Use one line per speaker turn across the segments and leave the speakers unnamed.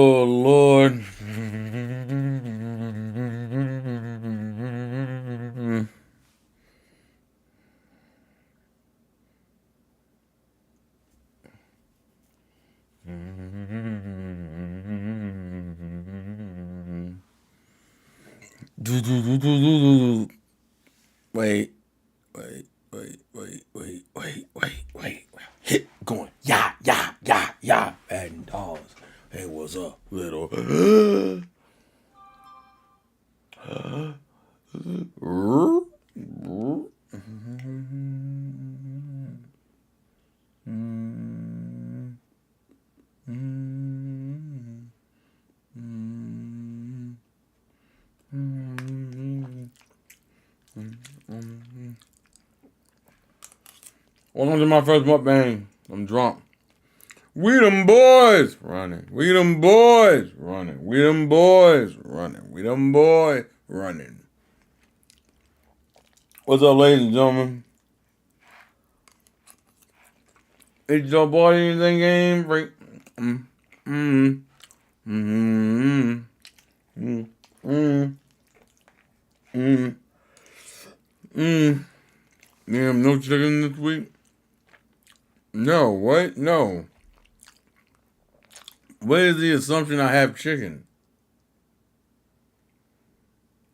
Oh Lord. Wait, wait. Hit going. Yeah. And dogs. Hey, what's up, little? Welcome to my first mukbang. I'm drunk. We them boys running. We them boys running. We them boys running. We them boys running. What's up, ladies and gentlemen? It's your boy anything game break. Damn, no chicken this week? No, what? No. What is the assumption I have chicken?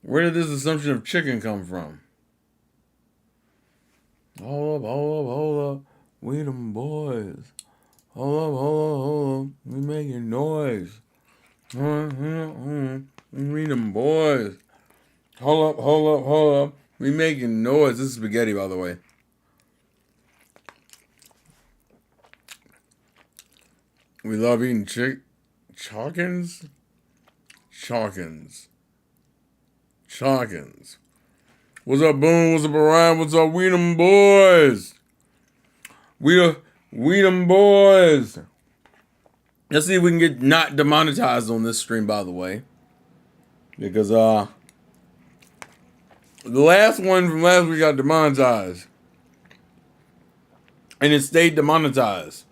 Where did this assumption of chicken come from? Hold up. We them boys. Hold up. We making noise. We them boys. Hold up. We making noise. This is spaghetti, by the way. We love eating Chalkins. What's up, Boone? What's up, Orion? What's up, we them boys? We them boys. Let's see if we can get not demonetized on this stream, by the way. Because the last one from last week got demonetized. And it stayed demonetized.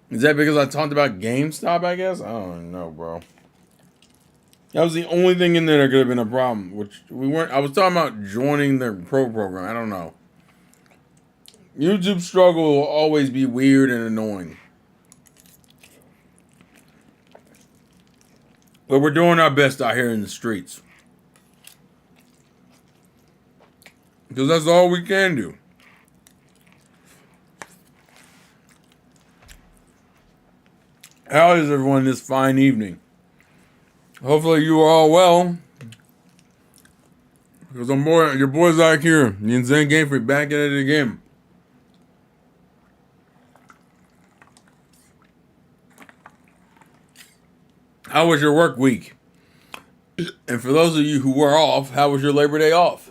Is that because I talked about GameStop, I guess? I don't know, bro. That was the only thing in there that could have been a problem. Which we weren't. I was talking about joining their pro program. I don't know. YouTube struggle will always be weird and annoying. But we're doing our best out here in the streets. Because that's all we can do. How is everyone this fine evening? Hopefully you are all well. Because your boy's out here. The Insane Game Freak back at it again. How was your work week? And for those of you who were off, how was your Labor Day off?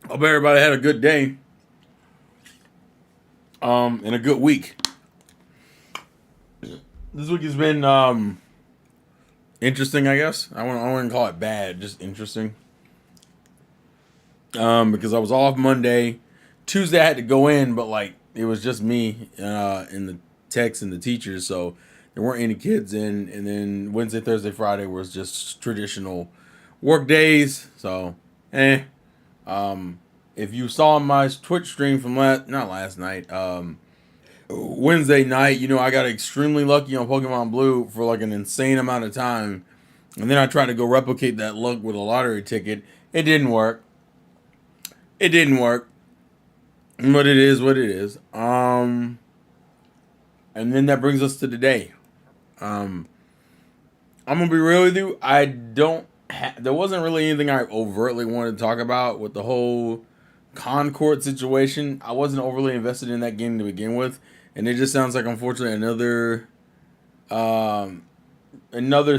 Hope everybody had a good day. And a good week. This week has been interesting, I guess. I wouldn't call it bad, just interesting. Because I was off Monday. Tuesday I had to go in, but like it was just me and the techs and the teachers, so there weren't any kids in. And then Wednesday, Thursday, Friday was just traditional work days. So, if you saw my Twitch stream from Wednesday night, I got extremely lucky on Pokemon Blue for like an insane amount of time. And then I tried to go replicate that luck with a lottery ticket. It didn't work. But it is what it is. And then that brings us to today. I'm going to be real with you. There wasn't really anything I overtly wanted to talk about with the whole Concord situation. I wasn't overly invested in that game to begin with, and it just sounds like, unfortunately, another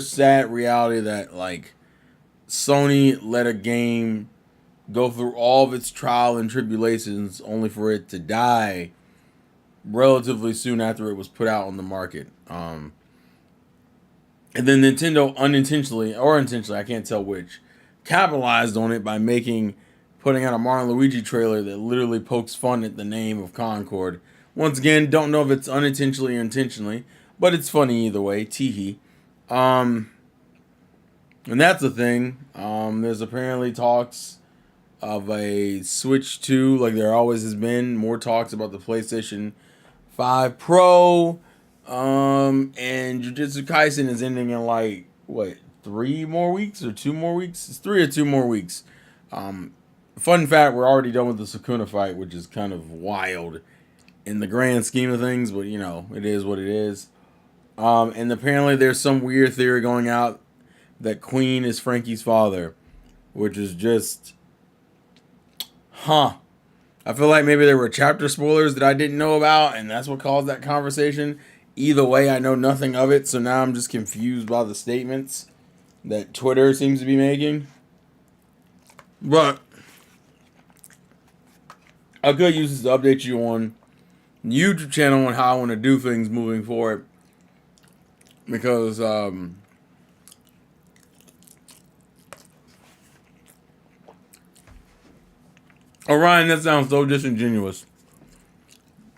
sad reality that like Sony let a game go through all of its trial and tribulations only for it to die relatively soon after it was put out on the market. And then Nintendo unintentionally or intentionally, I can't tell which, capitalized on it by putting out a Mario and Luigi trailer that literally pokes fun at the name of Concord, Once again, don't know if it's unintentionally or intentionally, but it's funny either way. Teehee. Um, and that's the thing. There's apparently talks of a Switch 2, like there always has been. More talks about the PlayStation 5 Pro. And Jujutsu Kaisen is ending in like, what, 3 more weeks or 2 more weeks? It's 3 or 2 more weeks. Um, Fun fact, we're already done with the Sukuna fight, which is kind of wild in the grand scheme of things, but you know, it is what it is. And apparently there's some weird theory going out that Queen is Frankie's father, which is just, huh. I feel like maybe there were chapter spoilers that I didn't know about, and that's what caused that conversation. Either way, I know nothing of it, so now I'm just confused by the statements that Twitter seems to be making. But I could use this to update you on the YouTube channel and how I want to do things moving forward. Because, Orion, that sounds so disingenuous.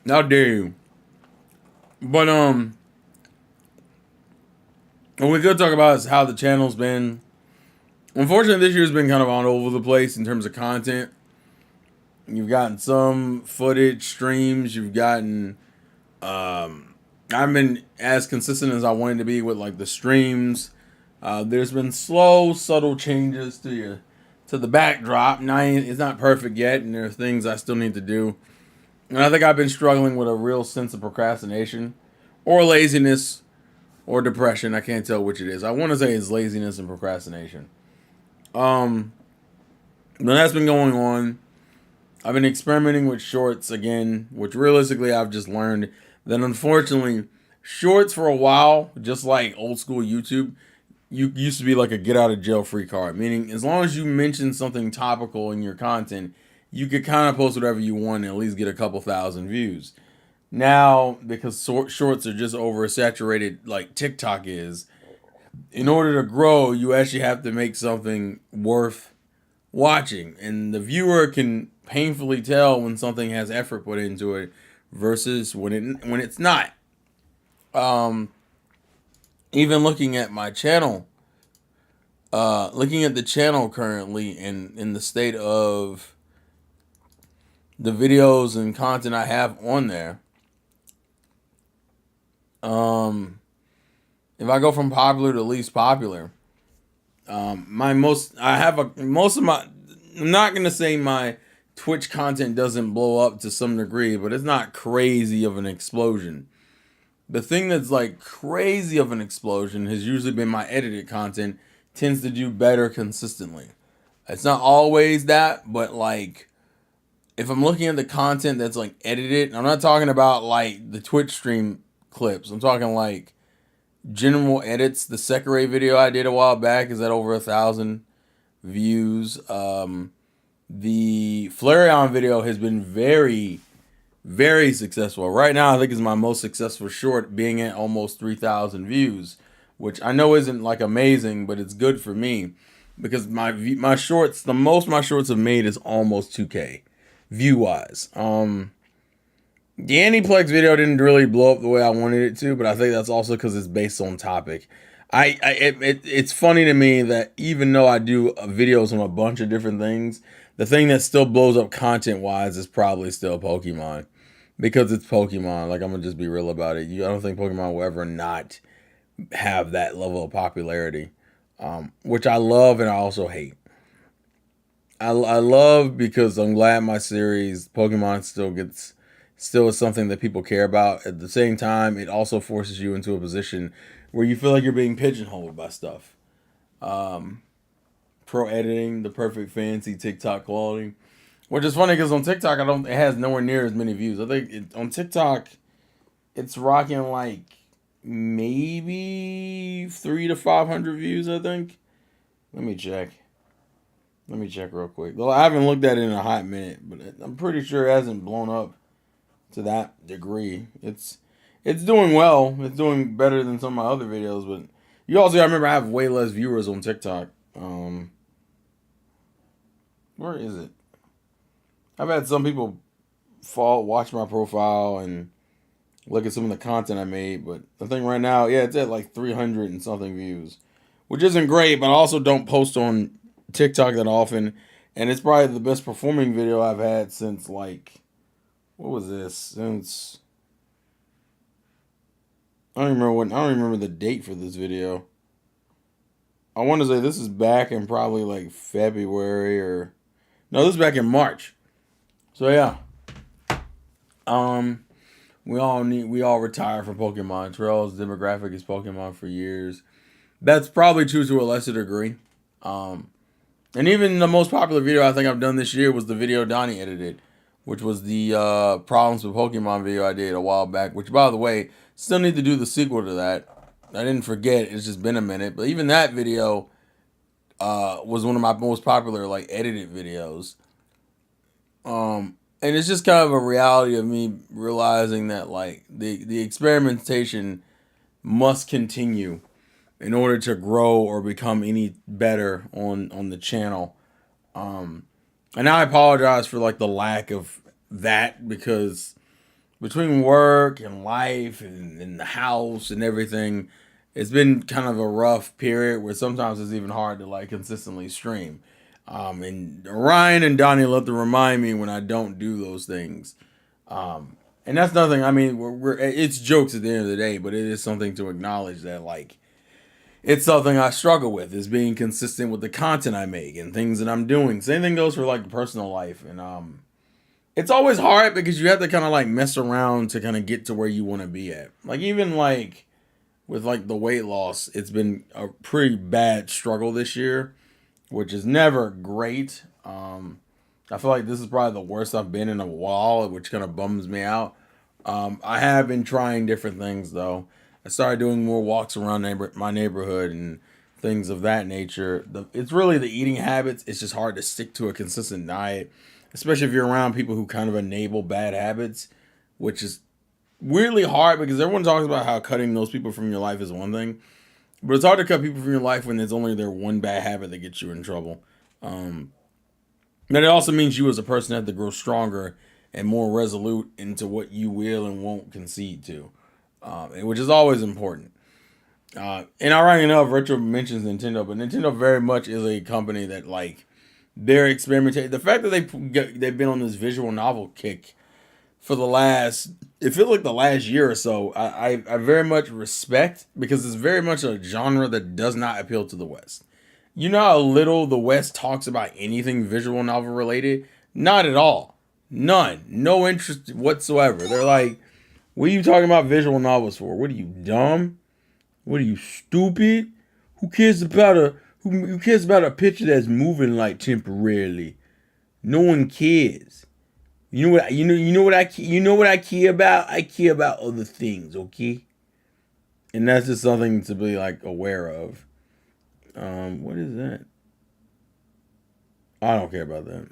How dare you? But, what we could talk about is how the channel's been. Unfortunately, this year's been kind of all over the place in terms of content. You've gotten some footage, streams. You've gotten, I've been as consistent as I wanted to be with like the streams. There's been slow, subtle changes to the backdrop. Now it's not perfect yet, and there are things I still need to do. And I think I've been struggling with a real sense of procrastination, or laziness, or depression. I can't tell which it is. I want to say it's laziness and procrastination. But that's been going on. I've been experimenting with shorts again, which realistically I've just learned that unfortunately shorts for a while, just like old school YouTube, you used to be like a get out of jail free card. Meaning as long as you mention something topical in your content, you could kind of post whatever you want and at least get a couple thousand views. Now, because shorts are just oversaturated like TikTok is, in order to grow, you actually have to make something worth watching. And the viewer can painfully tell when something has effort put into it versus when it's not. Even looking at my channel, looking at the channel currently and in the state of the videos and content I have on there. If I go from popular to least popular, most of my, I'm not going to say my Twitch content doesn't blow up to some degree, but it's not crazy of an explosion. The thing that's like crazy of an explosion has usually been my edited content tends to do better consistently. It's not always that, but like if I'm looking at the content that's like edited, I'm not talking about like the Twitch stream clips. I'm talking like general edits. The Sekirei video I did a while back is at over 1,000 views. The Flareon video has been very, very successful. Right now, I think it's my most successful short, being at almost 3,000 views, which I know isn't like amazing, but it's good for me because my shorts, the most my shorts have made is almost 2K view wise. The Aniplex video didn't really blow up the way I wanted it to, but I think that's also because it's based on topic. It's funny to me that even though I do videos on a bunch of different things, the thing that still blows up content-wise is probably still Pokemon. Because it's Pokemon. Like, I'm going to just be real about it. I don't think Pokemon will ever not have that level of popularity. Which I love and I also hate. I love because I'm glad my series, Pokemon, still is something that people care about. At the same time, it also forces you into a position where you feel like you're being pigeonholed by stuff. Pro editing, the perfect fancy TikTok quality, which is funny because on TikTok it has nowhere near as many views. I think on TikTok it's rocking like maybe 300 to 500 views. I think. Let me check real quick. Well, I haven't looked at it in a hot minute, but I'm pretty sure it hasn't blown up to that degree. It's doing well. It's doing better than some of my other videos, but you also gotta remember I have way less viewers on TikTok. Where is it? I've had some people watch my profile and look at some of the content I made. But I think right now, yeah, it's at like 300 and something views, which isn't great. But I also don't post on TikTok that often, and it's probably the best performing video I've had since like what was this? Since I don't remember the date for this video. I want to say this is back in probably like February or no, this is back in March. So yeah, um, we all retire from Pokemon. Terrell's demographic is Pokemon for years. That's probably true to a lesser degree. Um, and even the most popular video I think I've done this year was the video Donnie edited, which was the problems with Pokemon video I did a while back. Which, by the way, still need to do the sequel to that. I didn't forget. It's just been a minute, but even that video was one of my most popular like edited videos. And it's just kind of a reality of me realizing that like the experimentation must continue in order to grow or become any better on the channel. And I apologize for like the lack of that because between work and life and the house and everything, it's been kind of a rough period where sometimes it's even hard to like consistently stream. And Ryan and Donnie love to remind me when I don't do those things. And that's nothing. I mean, it's jokes at the end of the day, but it is something to acknowledge that like it's something I struggle with is being consistent with the content I make and things that I'm doing. Same thing goes for like personal life, and it's always hard because you have to kind of like mess around to kind of get to where you want to be at. Like even like with like the weight loss, it's been a pretty bad struggle this year, which is never great. I feel like this is probably the worst I've been in a while, which kind of bums me out. I have been trying different things though. I started doing more walks around my neighborhood and things of that nature. It's really the eating habits. It's just hard to stick to a consistent diet, especially if you're around people who kind of enable bad habits, which is weirdly hard because everyone talks about how cutting those people from your life is one thing, but it's hard to cut people from your life when it's only their one bad habit that gets you in trouble. But it also means you as a person have to grow stronger and more resolute into what you will and won't concede to, which is always important. And ironically enough, Retro mentions Nintendo, but Nintendo very much is a company that like they're experimenting. The fact that they've been on this visual novel kick for the last, it feels like the last year or so, I very much respect because it's very much a genre that does not appeal to the West. You know how little the West talks about anything visual novel related? Not at all. None. No interest whatsoever. They're like, what are you talking about visual novels for? What are you, dumb? What are you, stupid? Who cares about who cares about a picture that's moving like temporarily? No one cares. You know what I care about? I care about other things, okay? And that's just something to be like aware of. What is that? I don't care about that.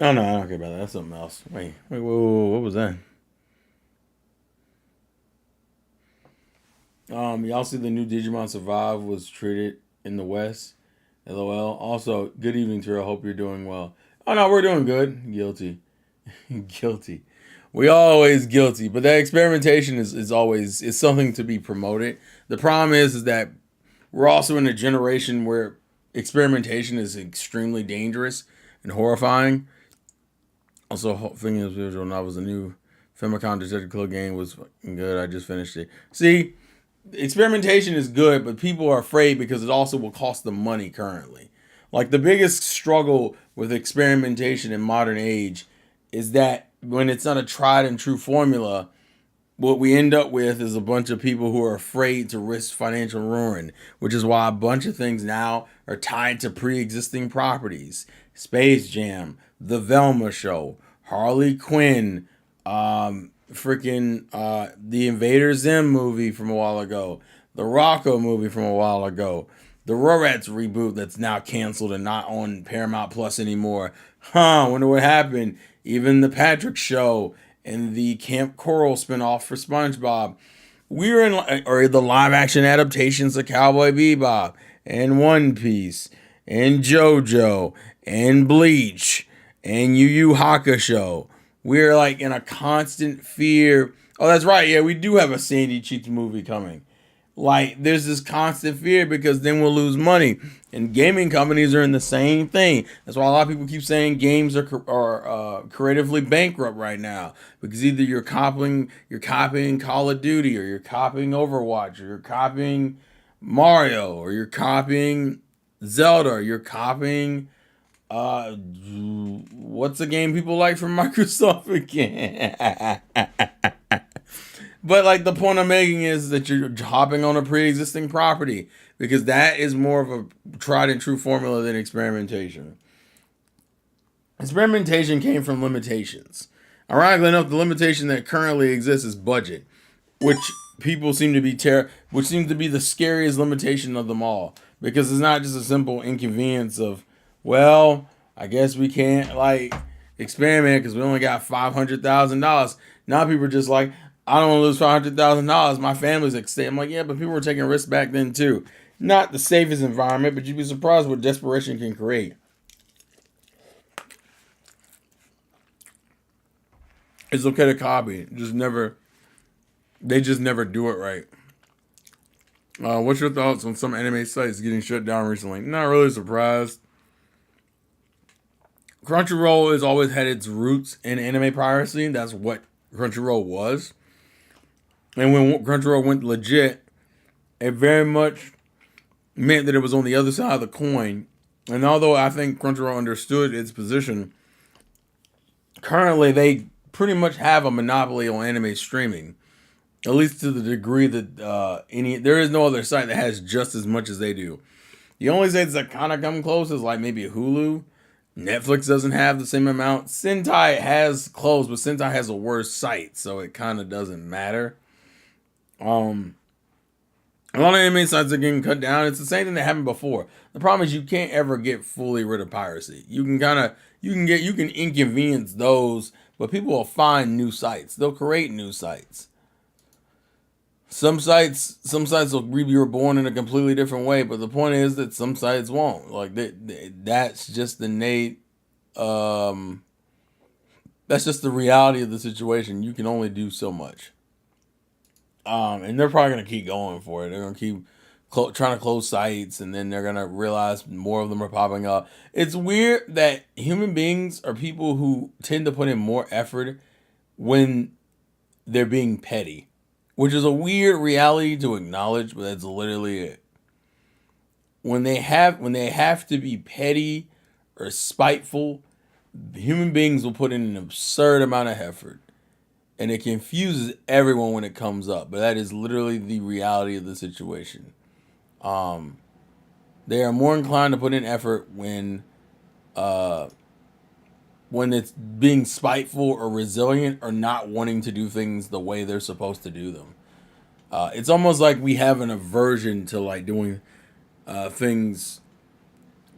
Oh no, I don't care about that. That's something else. Whoa, what was that? Y'all see the new Digimon Survive was treated in the West. LOL. Also, good evening, Terrell. Hope you're doing well. Oh no, we're doing good. Guilty. Guilty. We always guilty, but that experimentation is always is something to be promoted. The problem is that we're also in a generation where experimentation is extremely dangerous and horrifying. Also, thinking of visual novels, the new Famicom Detective Club game was fucking good. I just finished it. See, experimentation is good, but people are afraid because it also will cost them money currently. Like the biggest struggle with experimentation in modern age is that when it's not a tried and true formula, what we end up with is a bunch of people who are afraid to risk financial ruin, which is why a bunch of things now are tied to pre-existing properties. Space Jam, The Velma Show, Harley Quinn, the Invader Zim movie from a while ago, the Rocco movie from a while ago, the Rugrats reboot that's now canceled and not on Paramount Plus anymore. Wonder what happened. Even the Patrick Show and the Camp Coral spinoff for SpongeBob. Or the live action adaptations of Cowboy Bebop and One Piece and JoJo and Bleach and Yu Yu Hakusho. We're like in a constant fear. Oh, that's right. Yeah, we do have a Sandy Cheeks movie coming. Like, there's this constant fear because then we'll lose money. And gaming companies are in the same thing. That's why a lot of people keep saying games are creatively bankrupt right now, because either you're copying Call of Duty, or you're copying Overwatch, or you're copying Mario, or you're copying Zelda, or you're copying what's the game people like from Microsoft again? But like, the point I'm making is that you're hopping on a pre-existing property, because that is more of a tried and true formula than experimentation. Experimentation came from limitations. Ironically enough, the limitation that currently exists is budget, which people seem to be which seems to be the scariest limitation of them all, because it's not just a simple inconvenience of, well, I guess we can't like experiment because we only got $500,000. Now people are just like, I don't want to lose $500,000. My family's at stake. I'm like, yeah, but people were taking risks back then too. Not the safest environment, but you'd be surprised what desperation can create. It's okay to copy. They just never do it right. What's your thoughts on some anime sites getting shut down recently? Not really surprised. Crunchyroll has always had its roots in anime piracy. That's what Crunchyroll was. And when Crunchyroll went legit, it very much meant that it was on the other side of the coin. And although I think Crunchyroll understood its position, currently they pretty much have a monopoly on anime streaming, at least to the degree that there is no other site that has just as much as they do. The only sites that kind of come close is like maybe Hulu. Netflix doesn't have the same amount. Sentai has closed, but Sentai has a worse site, so it kind of doesn't matter. A lot of anime sites are getting cut down. It's the same thing that happened before. The problem is you can't ever get fully rid of piracy. You can inconvenience those, but people will find new sites. They'll create new sites. Some sites will be reborn in a completely different way, but the point is that some sites won't. Like that's just the innate. That's just the reality of the situation. You can only do so much. And they're probably gonna keep going for it. They're gonna keep trying to close sites, and then they're gonna realize more of them are popping up. It's weird that human beings are people who tend to put in more effort when they're being petty, which is a weird reality to acknowledge, but that's literally it. When they have to be petty or spiteful, human beings will put in an absurd amount of effort, and it confuses everyone when it comes up. But that is literally the reality of the situation. Um, they are more inclined to put in effort uh, when it's being spiteful or resilient or not wanting to do things the way they're supposed to do them. It's almost like we have an aversion to like doing things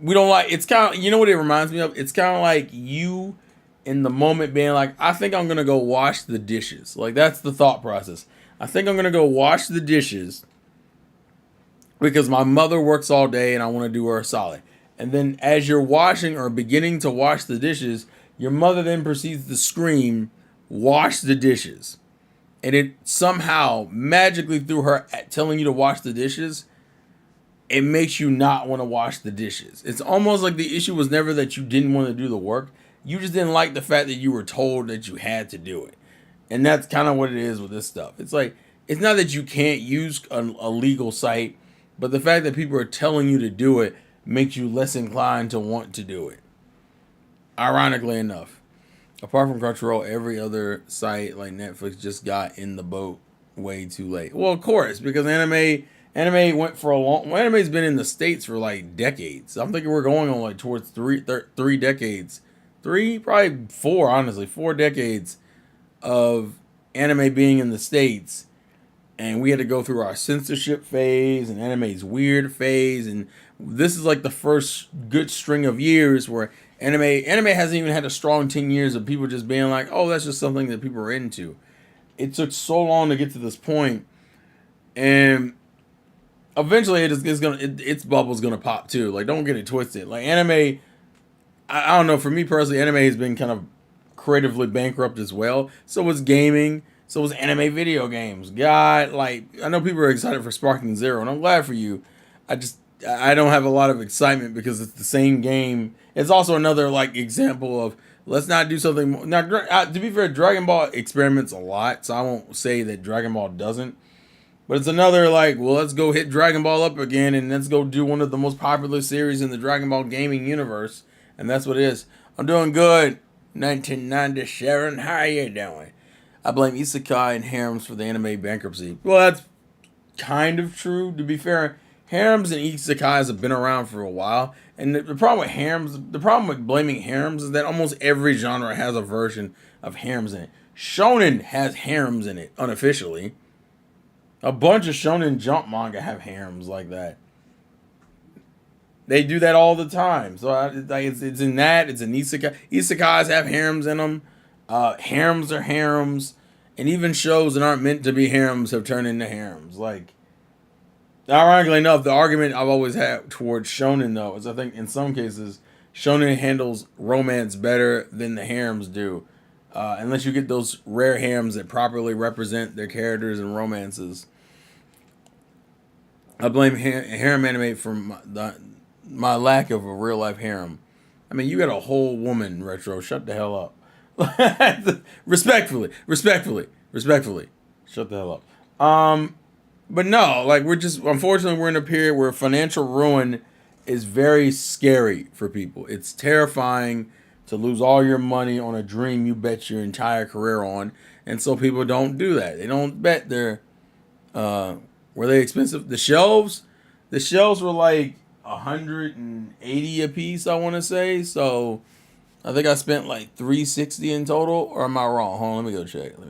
we don't like. It's kind of, you know what it reminds me of? It's kind of like you in the moment being like, I think I'm gonna go wash the dishes. Like, that's the thought process. I think I'm gonna go wash the dishes because my mother works all day and I want to do her a solid. And then as you're washing or beginning to wash the dishes, your mother then proceeds to scream, "Wash the dishes." And it somehow magically, through her telling you to wash the dishes, it makes you not want to wash the dishes. It's almost like the issue was never that you didn't want to do the work. You just didn't like the fact that you were told that you had to do it. And that's kind of what it is with this stuff. It's like, it's not that you can't use a legal site, but the fact that people are telling you to do it makes you less inclined to want to do it. Ironically enough, apart from Crunchyroll, every other site like Netflix just got in the boat way too late. Well, of course, because anime went for a long. Well, anime's been in the States for like decades. I'm thinking we're going on like towards three decades, probably four. Honestly, 4 decades of anime being in the States, and we had to go through our censorship phase and anime's weird phase, and this is like the first good string of years where anime hasn't even had a strong 10 years of people just being like, oh, that's just something that people are into. It took so long to get to this point, and eventually its bubble's gonna pop too. Like, don't get it twisted. Like, anime, I don't know. For me personally, anime has been kind of creatively bankrupt as well. So was gaming. So was anime video games. God, like, I know people are excited for Sparking Zero, and I'm glad for you. I don't have a lot of excitement because it's the same game. It's also another like example of let's not do something more. Now, to be fair, Dragon Ball experiments a lot, so I won't say that Dragon Ball doesn't. But it's another like, well, let's go hit Dragon Ball up again and let's go do one of the most popular series in the Dragon Ball gaming universe, and that's what it is. I'm doing good. 1990 Sharon, how are you doing? I blame isekai and harems for the anime bankruptcy. Well, that's kind of true. To be fair, harems and isekais have been around for a while, and the problem with harems, the problem with blaming harems is that almost every genre has a version of harems in it. Shonen has harems in it unofficially. A bunch of Shonen Jump manga have harems like that. They do that all the time. So it's in that. It's in isekai. Isekais have harems in them. Harems are harems, and even shows that aren't meant to be harems have turned into harems. Like, ironically enough, the argument I've always had towards shonen though is I think in some cases shonen handles romance better than the harems do, unless you get those rare harems that properly represent their characters and romances. I blame harem anime for my lack of a real life harem. I mean, you got a whole woman, Retro. Shut the hell up. Respectfully. Shut the hell up. But no, like, unfortunately we're in a period where financial ruin is very scary for people. It's terrifying to lose all your money on a dream you bet your entire career on, and so people don't do that. They don't bet their were they expensive? The shelves were like 180 a piece, I want to say. So I think I spent like 360 in total, or am I wrong? Hold on, let me go check. Let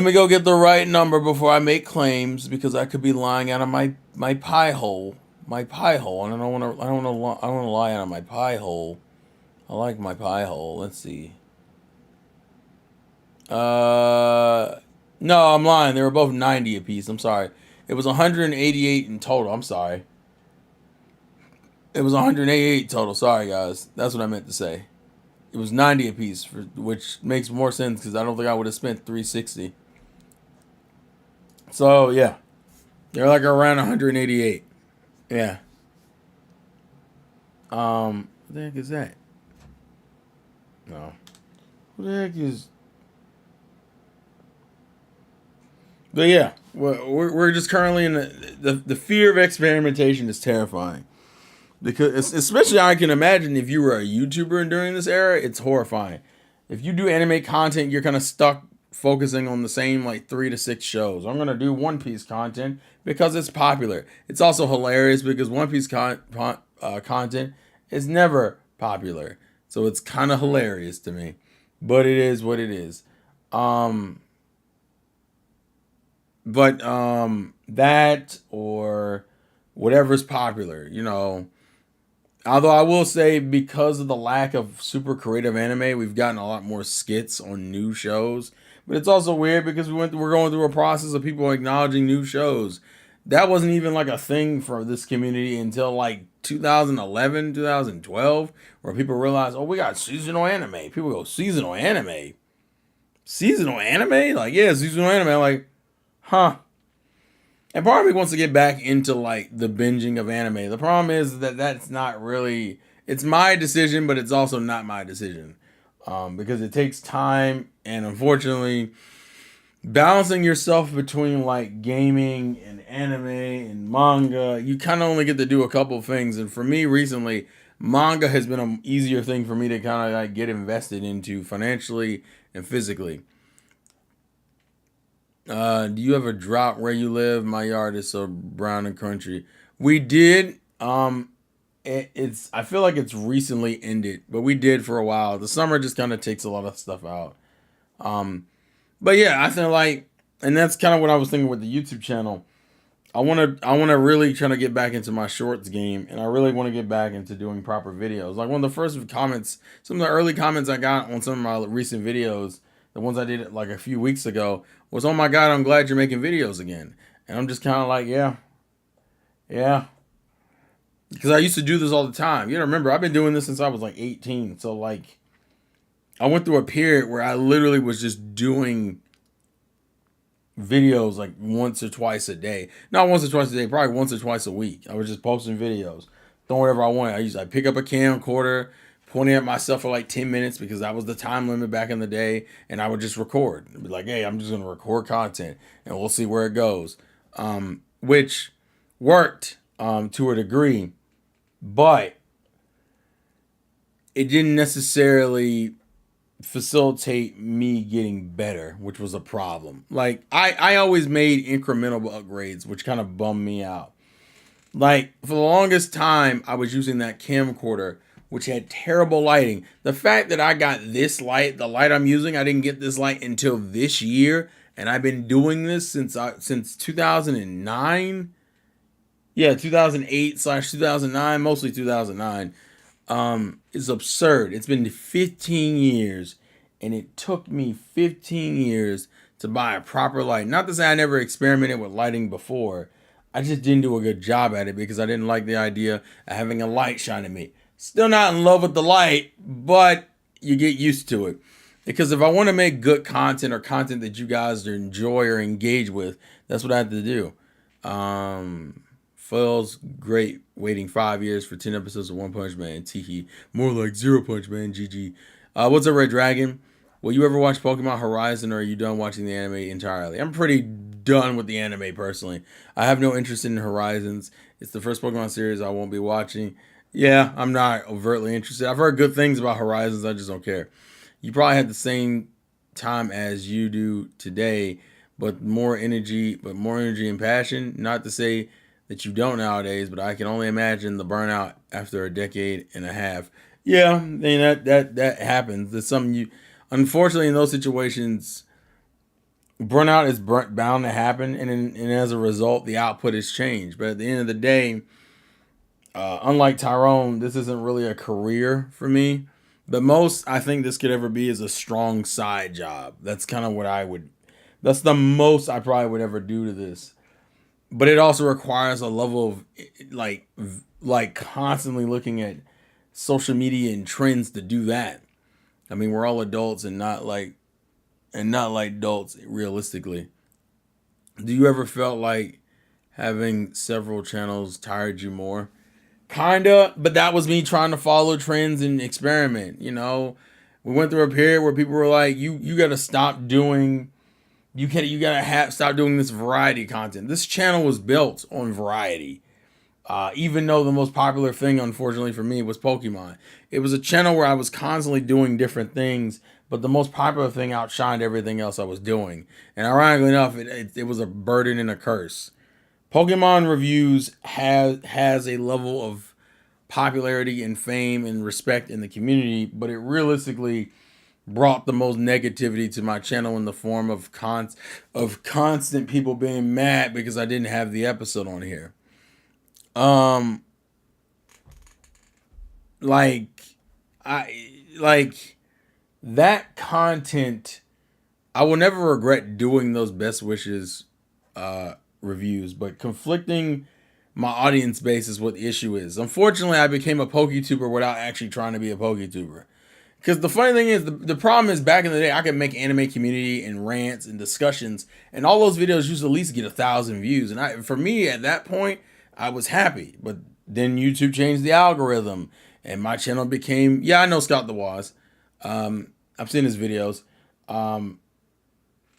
me go get the right number before I make claims, because I could be lying out of my pie hole. My pie hole. And I don't want to lie out of my pie hole. I like my pie hole. Let's see. No, I'm lying. They were both 90 a piece. I'm sorry. It was 188 in total. I'm sorry. It was 188 total. Sorry, guys. That's what I meant to say. It was 90 a piece, which makes more sense because I don't think I would have spent 360. So, yeah. They're like around 188. Yeah. What the heck is that? No. What the heck is... But yeah, we're just currently in the fear of experimentation is terrifying. Because, especially, I can imagine if you were a YouTuber during this era, it's horrifying. If you do anime content, you're kind of stuck focusing on the same like 3 to 6 shows. I'm gonna do One Piece content because it's popular. It's also hilarious because One Piece content is never popular, so it's kind of hilarious to me. But it is what it is. That or whatever's popular, you know. Although I will say, because of the lack of super creative anime, we've gotten a lot more skits on new shows. But it's also weird because we're going through a process of people acknowledging new shows. That wasn't even like a thing for this community until like 2011, 2012, where people realized, oh, we got seasonal anime. People go, seasonal anime? Seasonal anime? Like, yeah, seasonal anime. Like, huh. And part of me wants to get back into like the binging of anime. The problem is that that's not really, it's my decision, but it's also not my decision, because it takes time, and unfortunately, balancing yourself between like gaming and anime and manga, you kind of only get to do a couple of things. And for me recently, manga has been an easier thing for me to kind of like get invested into financially and physically. Do you have a drought where you live? My yard is so brown and crunchy. We did. It's. I feel like it's recently ended, but we did for a while. The summer just kind of takes a lot of stuff out. But yeah, I think like, and that's kind of what I was thinking with the YouTube channel. I want to really try to get back into my shorts game, and I really want to get back into doing proper videos. Like one of the first comments, some of the early comments I got on some of my recent videos, the ones I did like a few weeks ago, was, "Oh my God, I'm glad you're making videos again." And I'm just kind of like, yeah, yeah. Because I used to do this all the time. You gotta remember, I've been doing this since I was like 18. So, like, I went through a period where I literally was just doing videos like once or twice a day. Not once or twice a day, probably once or twice a week. I was just posting videos, doing whatever I wanted. I pick up a camcorder, pointing at myself for like 10 minutes because that was the time limit back in the day, and I would just record. I'd be like, hey, I'm just gonna record content and we'll see where it goes. Which worked to a degree, but it didn't necessarily facilitate me getting better, which was a problem. Like I always made incremental upgrades, which kind of bummed me out. Like for the longest time, I was using that camcorder, which had terrible lighting. The fact that I got this light, the light I'm using, I didn't get this light until this year, and I've been doing this since 2009. Yeah, 2008/2009, mostly 2009. Is absurd. It's been 15 years, and it took me 15 years to buy a proper light. Not to say I never experimented with lighting before. I just didn't do a good job at it because I didn't like the idea of having a light shine at me. Still not in love with the light, but you get used to it. Because if I want to make good content or content that you guys enjoy or engage with, that's what I have to do. Feels great waiting 5 years for 10 episodes of One Punch Man. Tiki. More like Zero Punch Man. GG. What's up, Red Dragon? Will you ever watch Pokemon Horizon, or are you done watching the anime entirely? I'm pretty done with the anime personally. I have no interest in Horizons. It's the first Pokemon series I won't be watching. Yeah, I'm not overtly interested. I've heard good things about Horizons. I just don't care. You probably had the same time as you do today, but more energy and passion. Not to say that you don't nowadays, but I can only imagine the burnout after a decade and a half. Yeah, I mean that happens. That's something you, unfortunately, in those situations, burnout is bound to happen, and as a result, the output is changed. But at the end of the day, unlike Tyrone, this isn't really a career for me. The most I think this could ever be is a strong side job. That's kind of what I would. That's the most I probably would ever do to this. But it also requires a level of like constantly looking at social media and trends to do that. I mean, we're all adults and not like adults realistically. Do you ever felt like having several channels tired you more? Kinda, but that was me trying to follow trends and experiment. We went through a period where people were like, "You got to stop doing. You gotta stop doing this variety content." This channel was built on variety. Even though the most popular thing, unfortunately for me, was Pokemon. It was a channel where I was constantly doing different things, but the most popular thing outshined everything else I was doing. And ironically enough, it was a burden and a curse. Pokemon reviews has a level of popularity and fame and respect in the community, but it realistically brought the most negativity to my channel in the form of constant people being mad because I didn't have the episode on here. Um, like like that content. I will never regret doing those best wishes reviews, but conflicting my audience base is what the issue is. Unfortunately, I became a PokeTuber without actually trying to be a PokeTuber. Because the funny thing is, the problem is back in the day, I could make anime community and rants and discussions, and all those videos used to at least get 1,000 views. And for me, at that point, I was happy. But then YouTube changed the algorithm, and my channel became, yeah, I know Scott the Waz. I've seen his videos. Um,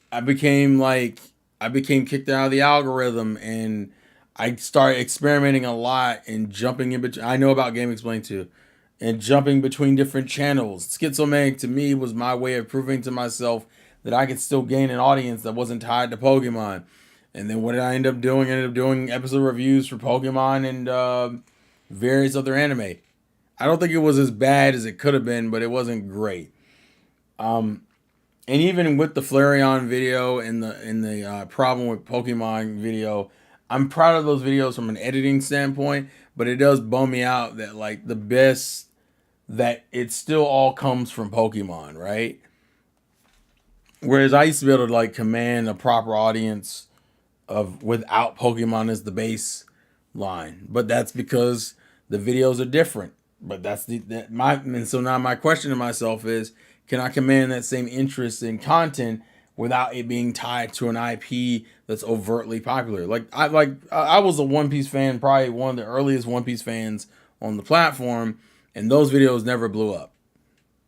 I became kicked out of the algorithm, and I started experimenting a lot and jumping in between. I know about Game Explain too, and jumping between different channels. Schizomanic to me was my way of proving to myself that I could still gain an audience that wasn't tied to Pokemon. And then what did I end up doing? I ended up doing episode reviews for Pokemon and various other anime. I don't think it was as bad as it could have been, but it wasn't great. And even with the Flareon video and the problem with Pokemon video, I'm proud of those videos from an editing standpoint, but it does bum me out that like the best that it still all comes from Pokemon, right? Whereas I used to be able to like command a proper audience of without Pokemon as the baseline. But that's because the videos are different. But that's and so now my question to myself is, can I command that same interest in content without it being tied to an IP that's overtly popular? I was a One Piece fan, probably one of the earliest One Piece fans on the platform, and those videos never blew up.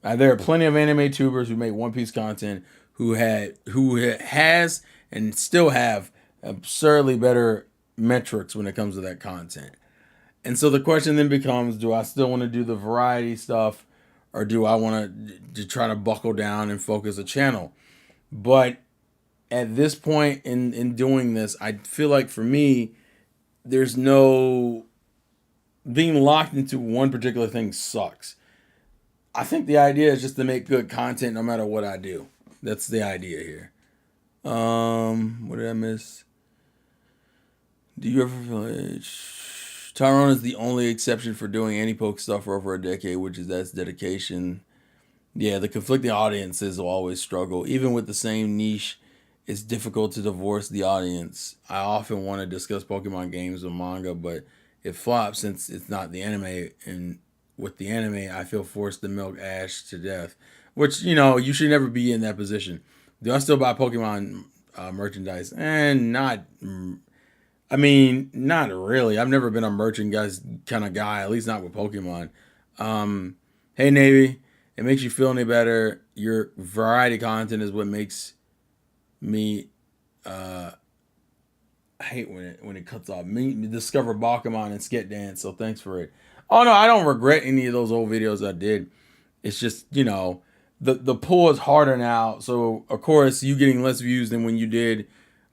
There are plenty of anime tubers who make One Piece content who has and still have absurdly better metrics when it comes to that content. And so the question then becomes, do I still want to do the variety stuff, or do I want to try to buckle down and focus a channel? But at this point in doing this, I feel like for me, there's no being locked into one particular thing sucks. I think the idea is just to make good content no matter what I do. That's the idea here. What did I miss? Do you ever feel like Tyrone is the only exception for doing any poke stuff for over a decade, which is that's dedication. Yeah, the conflicting audiences will always struggle. Even with the same niche, it's difficult to divorce the audience. I often want to discuss Pokemon games or manga, but it flops since it's not the anime. And with the anime, I feel forced to milk Ash to death. Which, you should never be in that position. Do I still buy Pokemon merchandise? And not not really. I've never been a merchandise kind of guy, at least not with Pokemon. Hey, Navy, it makes you feel any better. Your variety content is what makes me. I hate when it cuts off. Me discover Pokemon and Skit Dance, so thanks for it. Oh no, I don't regret any of those old videos I did. It's just the pull is harder now. So of course you getting less views than when you did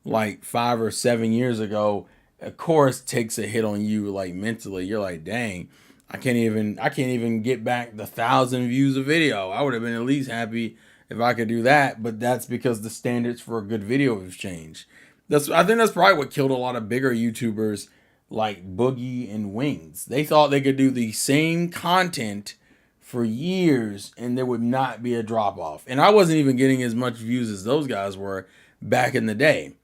like 5 or 7 years ago. Of course takes a hit on you like mentally. You're like, dang, I can't even get back the 1,000 views a video. I would have been at least happy if I could do that. But that's because the standards for a good video have changed. I think that's probably what killed a lot of bigger YouTubers like Boogie and Wings. They thought they could do the same content for years and there would not be a drop off. And I wasn't even getting as much views as those guys were back in the day.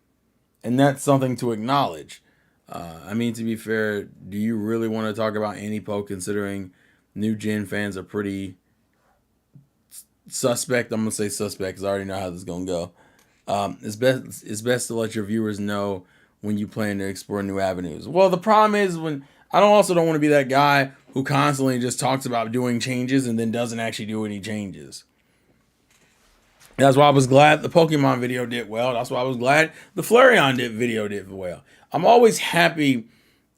And that's something to acknowledge. To be fair, do you really want to talk about Anti-Poke considering new gen fans are pretty suspect? I'm going to say suspect because I already know how this is going to go. It's best to let your viewers know when you plan to explore new avenues. Well, the problem is when I don't want to be that guy who constantly just talks about doing changes and then doesn't actually do any changes. That's why I was glad the Pokemon video did well. That's why I was glad the Flareon video did well. I'm always happy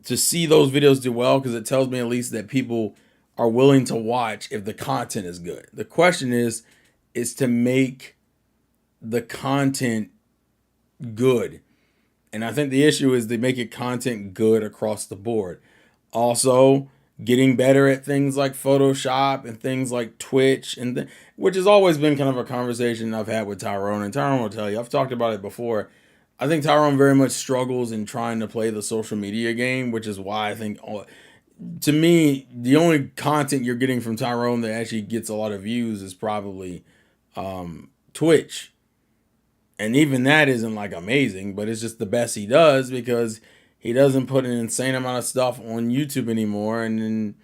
to see those videos do well because it tells me at least that people are willing to watch if the content is good. The question is to make the content good. And I think the issue is they make it content good across the board. Also, getting better at things like Photoshop and things like Twitch, which has always been kind of a conversation I've had with Tyrone. And Tyrone will tell you, I've talked about it before. I think Tyrone very much struggles in trying to play the social media game, which is why I think, to me, the only content you're getting from Tyrone that actually gets a lot of views is probably Twitch. And even that isn't like amazing, but it's just the best he does because he doesn't put an insane amount of stuff on YouTube anymore. And then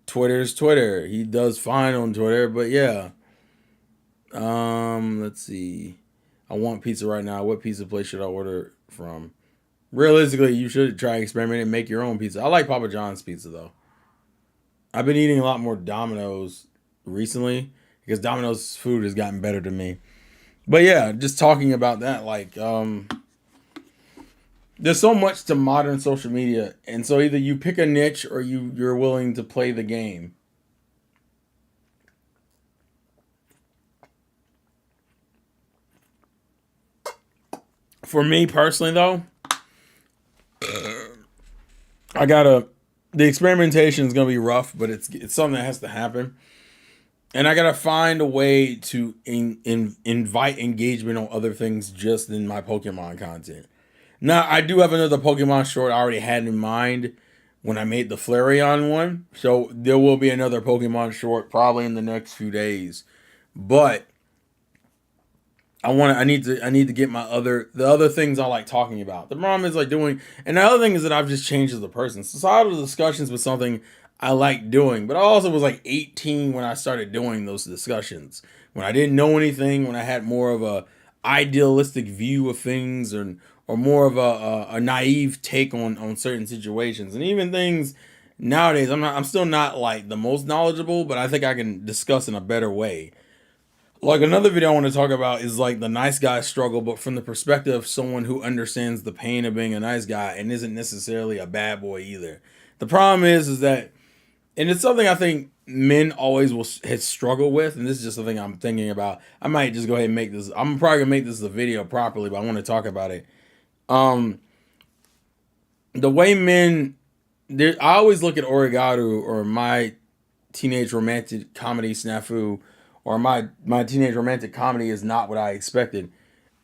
Twitter's Twitter. He does fine on Twitter, but yeah. Let's see. I want pizza right now. What pizza place should I order from? Realistically, you should try Experiment and make your own pizza. I like Papa John's pizza though. I've been eating a lot more Domino's recently because Domino's food has gotten better to me. But yeah, just talking about that, there's so much to modern social media, and so either you pick a niche or you're willing to play the game. For me personally, though, the experimentation is gonna be rough, but it's something that has to happen. And I gotta find a way to invite engagement on other things just in my Pokemon content. Now, I do have another Pokemon short I already had in mind when I made the Flareon one. So there will be another Pokemon short probably in the next few days. But I need to get the other things I like talking about. The problem is like doing, and the other thing is that I've just changed as a person. Societal discussions was something I like doing, but I also was like 18 when I started doing those discussions. When I didn't know anything, when I had more of a idealistic view of things, or more of a naive take on certain situations, and even things nowadays. I'm still not like the most knowledgeable, but I think I can discuss in a better way. Like another video I want to talk about is like the nice guy struggle, but from the perspective of someone who understands the pain of being a nice guy and isn't necessarily a bad boy either. The problem is that, and it's something I think men always will has struggled with, and this is just something I'm thinking about. I might just go ahead and make this. I'm probably gonna make this a video properly, but I want to talk about it. Um, the way men, I always look at Origaru or my teenage romantic comedy snafu, or my teenage romantic comedy is not what I expected,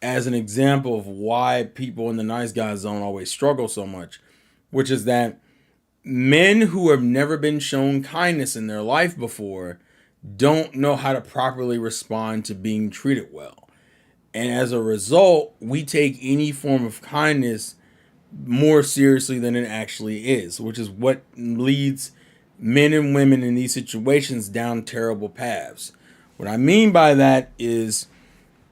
as an example of why people in the nice guy zone always struggle so much, which is that men who have never been shown kindness in their life before don't know how to properly respond to being treated well. And as a result, we take any form of kindness more seriously than it actually is, which is what leads men and women in these situations down terrible paths. What I mean by that is,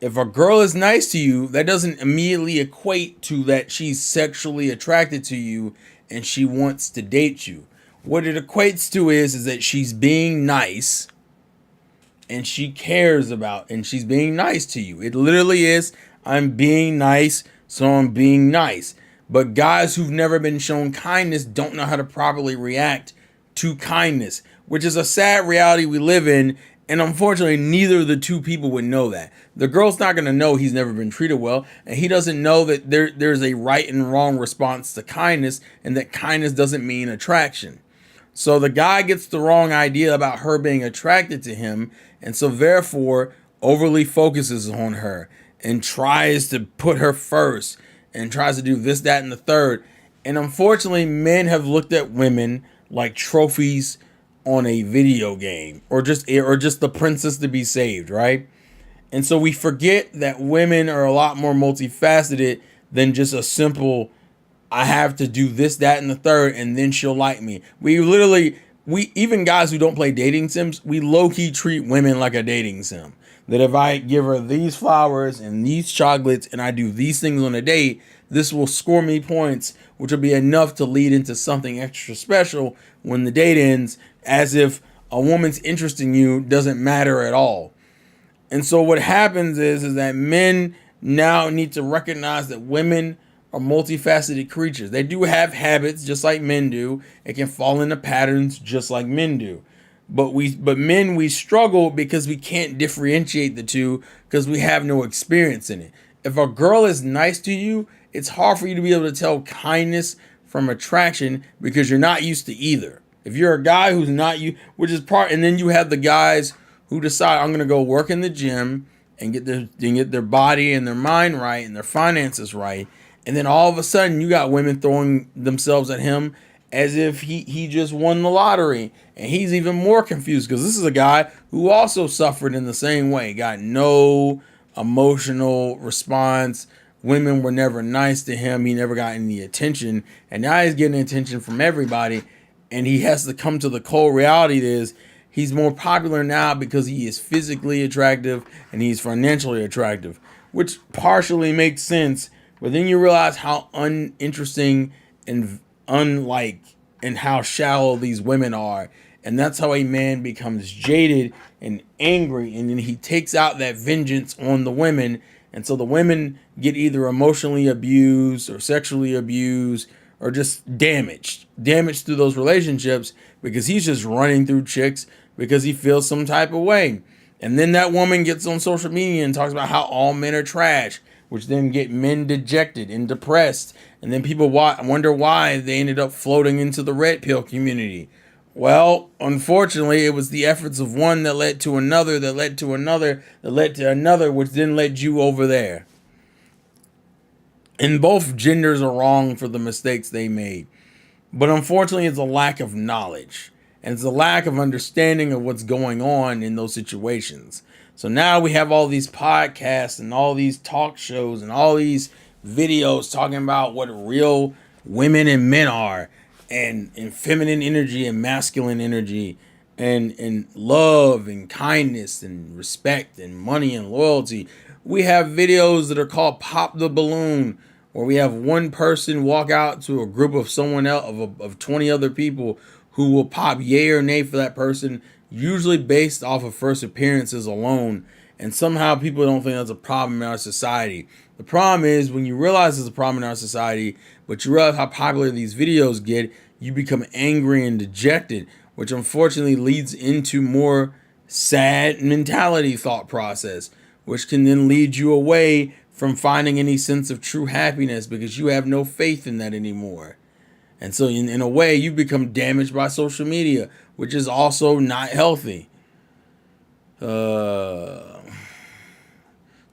if a girl is nice to you, that doesn't immediately equate to that she's sexually attracted to you and she wants to date you. What it equates to is that she's being nice and she cares about, and she's being nice to you. It literally is, I'm being nice, so I'm being nice. But guys who've never been shown kindness don't know how to properly react to kindness, which is a sad reality we live in. And unfortunately, neither of the two people would know that. The girl's not going to know he's never been treated well, and he doesn't know that there's a right and wrong response to kindness, and that kindness doesn't mean attraction. So the guy gets the wrong idea about her being attracted to him, and so therefore overly focuses on her and tries to put her first and tries to do this, that, and the third. And unfortunately, men have looked at women like trophies on a video game, or just the princess to be saved, right? And so we forget that women are a lot more multifaceted than just a simple, I have to do this, that, and the third, and then she'll like me. We even guys who don't play dating sims, we low-key treat women like a dating sim. That if I give her these flowers and these chocolates and I do these things on a date, this will score me points, which will be enough to lead into something extra special when the date ends, as if a woman's interest in you doesn't matter at all. And so what happens is that men now need to recognize that women are multifaceted creatures. They do have habits just like men do. It can fall into patterns just like men do. But men, we struggle because we can't differentiate the two because we have no experience in it. If a girl is nice to you, it's hard for you to be able to tell kindness from attraction because you're not used to either. If you're a guy who's not you, which is part, and then you have the guys who decide, I'm going to go work in the gym and get their body and their mind right and their finances right. And then all of a sudden you got women throwing themselves at him as if he just won the lottery. And he's even more confused because this is a guy who also suffered in the same way. Got no emotional response. Women were never nice to him. He never got any attention. And now he's getting attention from everybody. And he has to come to the cold reality that is, he's more popular now because he is physically attractive and he's financially attractive, which partially makes sense. But then you realize how uninteresting and unlike and how shallow these women are. And that's how a man becomes jaded and angry. And then he takes out that vengeance on the women. And so the women get either emotionally abused or sexually abused or just damaged through those relationships because he's just running through chicks because he feels some type of way. And then that woman gets on social media and talks about how all men are trash, which then get men dejected and depressed. And then people wonder why they ended up floating into the red pill community. Well, unfortunately, it was the efforts of one that led to another, that led to another, that led to another, which then led you over there. And both genders are wrong for the mistakes they made. But unfortunately, it's a lack of knowledge. And it's a lack of understanding of what's going on in those situations. So now we have all these podcasts and all these talk shows and all these videos talking about what real women and men are, and feminine energy and masculine energy, and love and kindness and respect and money and loyalty. We have videos that are called Pop the Balloon, where we have one person walk out to a group of someone else of 20 other people who will pop yay or nay for that person, usually based off of first appearances alone. And somehow people don't think that's a problem in our society. The problem is when you realize there's a problem in our society, but you realize how popular these videos get, you become angry and dejected, which unfortunately leads into more sad mentality thought process, which can then lead you away from finding any sense of true happiness because you have no faith in that anymore. And so in a way, you become damaged by social media, which is also not healthy. So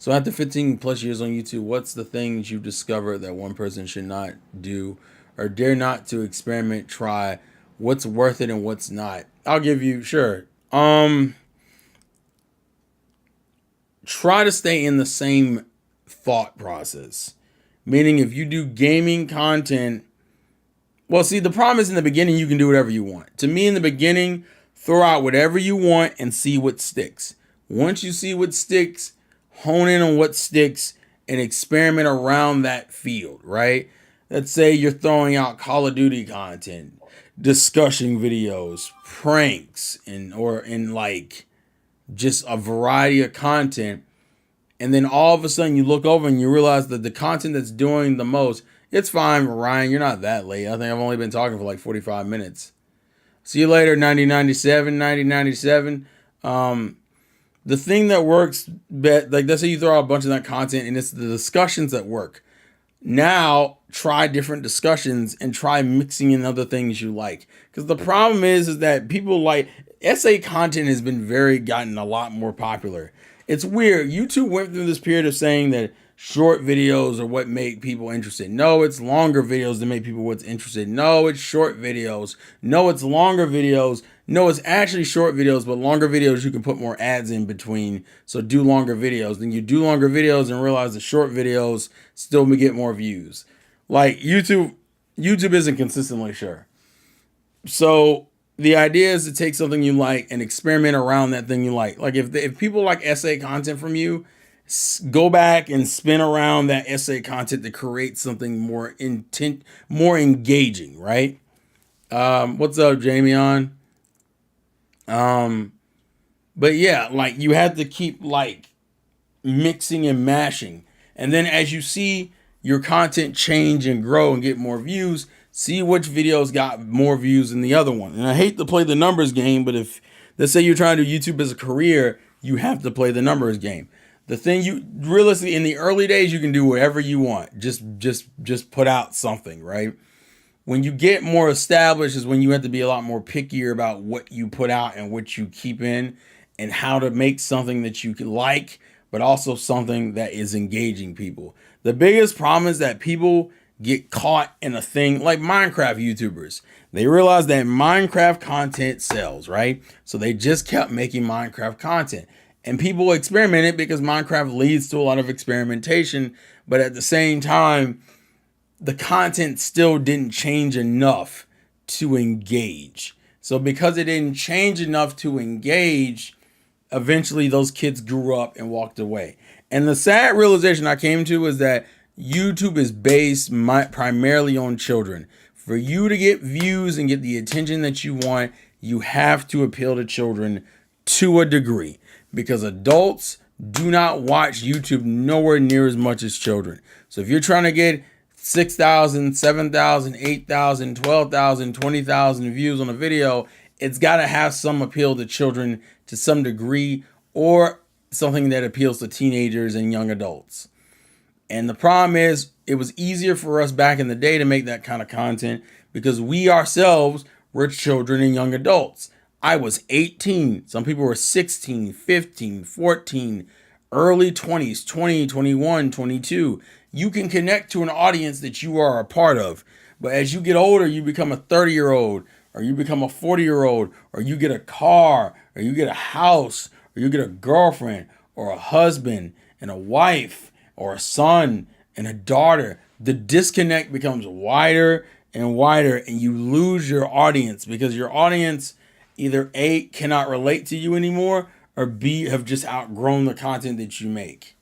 after 15 plus years on YouTube, what's the things you've discovered that one person should not do or dare not to experiment, try? What's worth it and what's not? I'll give you, sure. Try to stay in the same thought process. Meaning if you do gaming content, well, see, the problem is in the beginning, you can do whatever you want. To me, in the beginning, throw out whatever you want and see what sticks. Once you see what sticks, hone in on what sticks and experiment around that field, right? Let's say you're throwing out Call of Duty content, discussion videos, pranks, and like just a variety of content. And then all of a sudden you look over and you realize that the content that's doing the most, it's fine, Ryan, you're not that late. I think I've only been talking for like 45 minutes. See you later, 9097. The thing that works, like let's say you throw out a bunch of that content and it's the discussions that work. Now try different discussions and try mixing in other things you like. Because the problem is that people like essay content has been gotten a lot more popular. It's weird. YouTube went through this period of saying that short videos are what make people interested. No, it's longer videos that make people what's interested. No, it's short videos. No, it's longer videos. No, it's actually short videos, but longer videos you can put more ads in between. So do longer videos. Then you do longer videos and realize the short videos still get more views. Like YouTube isn't consistently sure. So the idea is to take something you like and experiment around that thing you like. Like if people like essay content from you, go back and spin around that essay content to create something more engaging, right? What's up, Jamie on? But yeah, like you have to keep like mixing and mashing. And then as you see your content change and grow and get more views, see which videos got more views than the other one. And I hate to play the numbers game, but if let's say you're trying to do YouTube as a career, you have to play the numbers game. The thing you realistically in the early days, you can do whatever you want. Just put out something, right? When you get more established is when you have to be a lot more pickier about what you put out and what you keep in and how to make something that you can like, but also something that is engaging people. The biggest problem is that people get caught in a thing like Minecraft YouTubers. They realize that Minecraft content sells, right? So they just kept making Minecraft content. And people experimented because Minecraft leads to a lot of experimentation. But at the same time, the content still didn't change enough to engage. So because it didn't change enough to engage, eventually those kids grew up and walked away. And the sad realization I came to is that YouTube is based primarily on children. For you to get views and get the attention that you want, you have to appeal to children to a degree, because adults do not watch YouTube nowhere near as much as children. So if you're trying to get 6,000, 7,000, 8,000, 12,000, 20,000 views on a video, it's got to have some appeal to children to some degree, or something that appeals to teenagers and young adults. And the problem is, it was easier for us back in the day to make that kind of content because we ourselves were children and young adults. I was 18. Some people were 16, 15, 14, early 20s, 20, 21, 22. You can connect to an audience that you are a part of. But as you get older, you become a 30-year-old, or you become a 40-year-old, or you get a car, or you get a house, or or you get a girlfriend or a husband and a wife or a son and a daughter, the disconnect becomes wider and wider, and you lose your audience because your audience either A, cannot relate to you anymore, or B, have just outgrown the content that you make.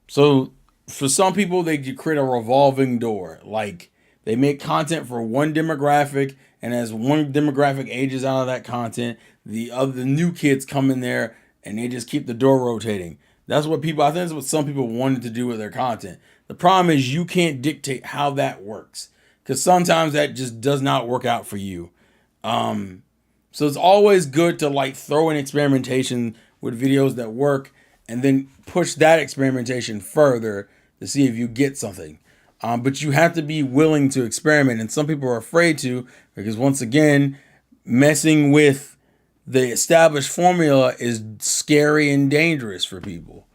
So for some people, they create a revolving door. Like they make content for one demographic, and as one demographic ages out of that content, the new kids come in there and they just keep the door rotating. That's what people, I think that's what some people wanted to do with their content. The problem is you can't dictate how that works because sometimes that just does not work out for you. So it's always good to like throw in experimentation with videos that work and then push that experimentation further to see if you get something. But you have to be willing to experiment, and some people are afraid to because once again, messing with the established formula is scary and dangerous for people.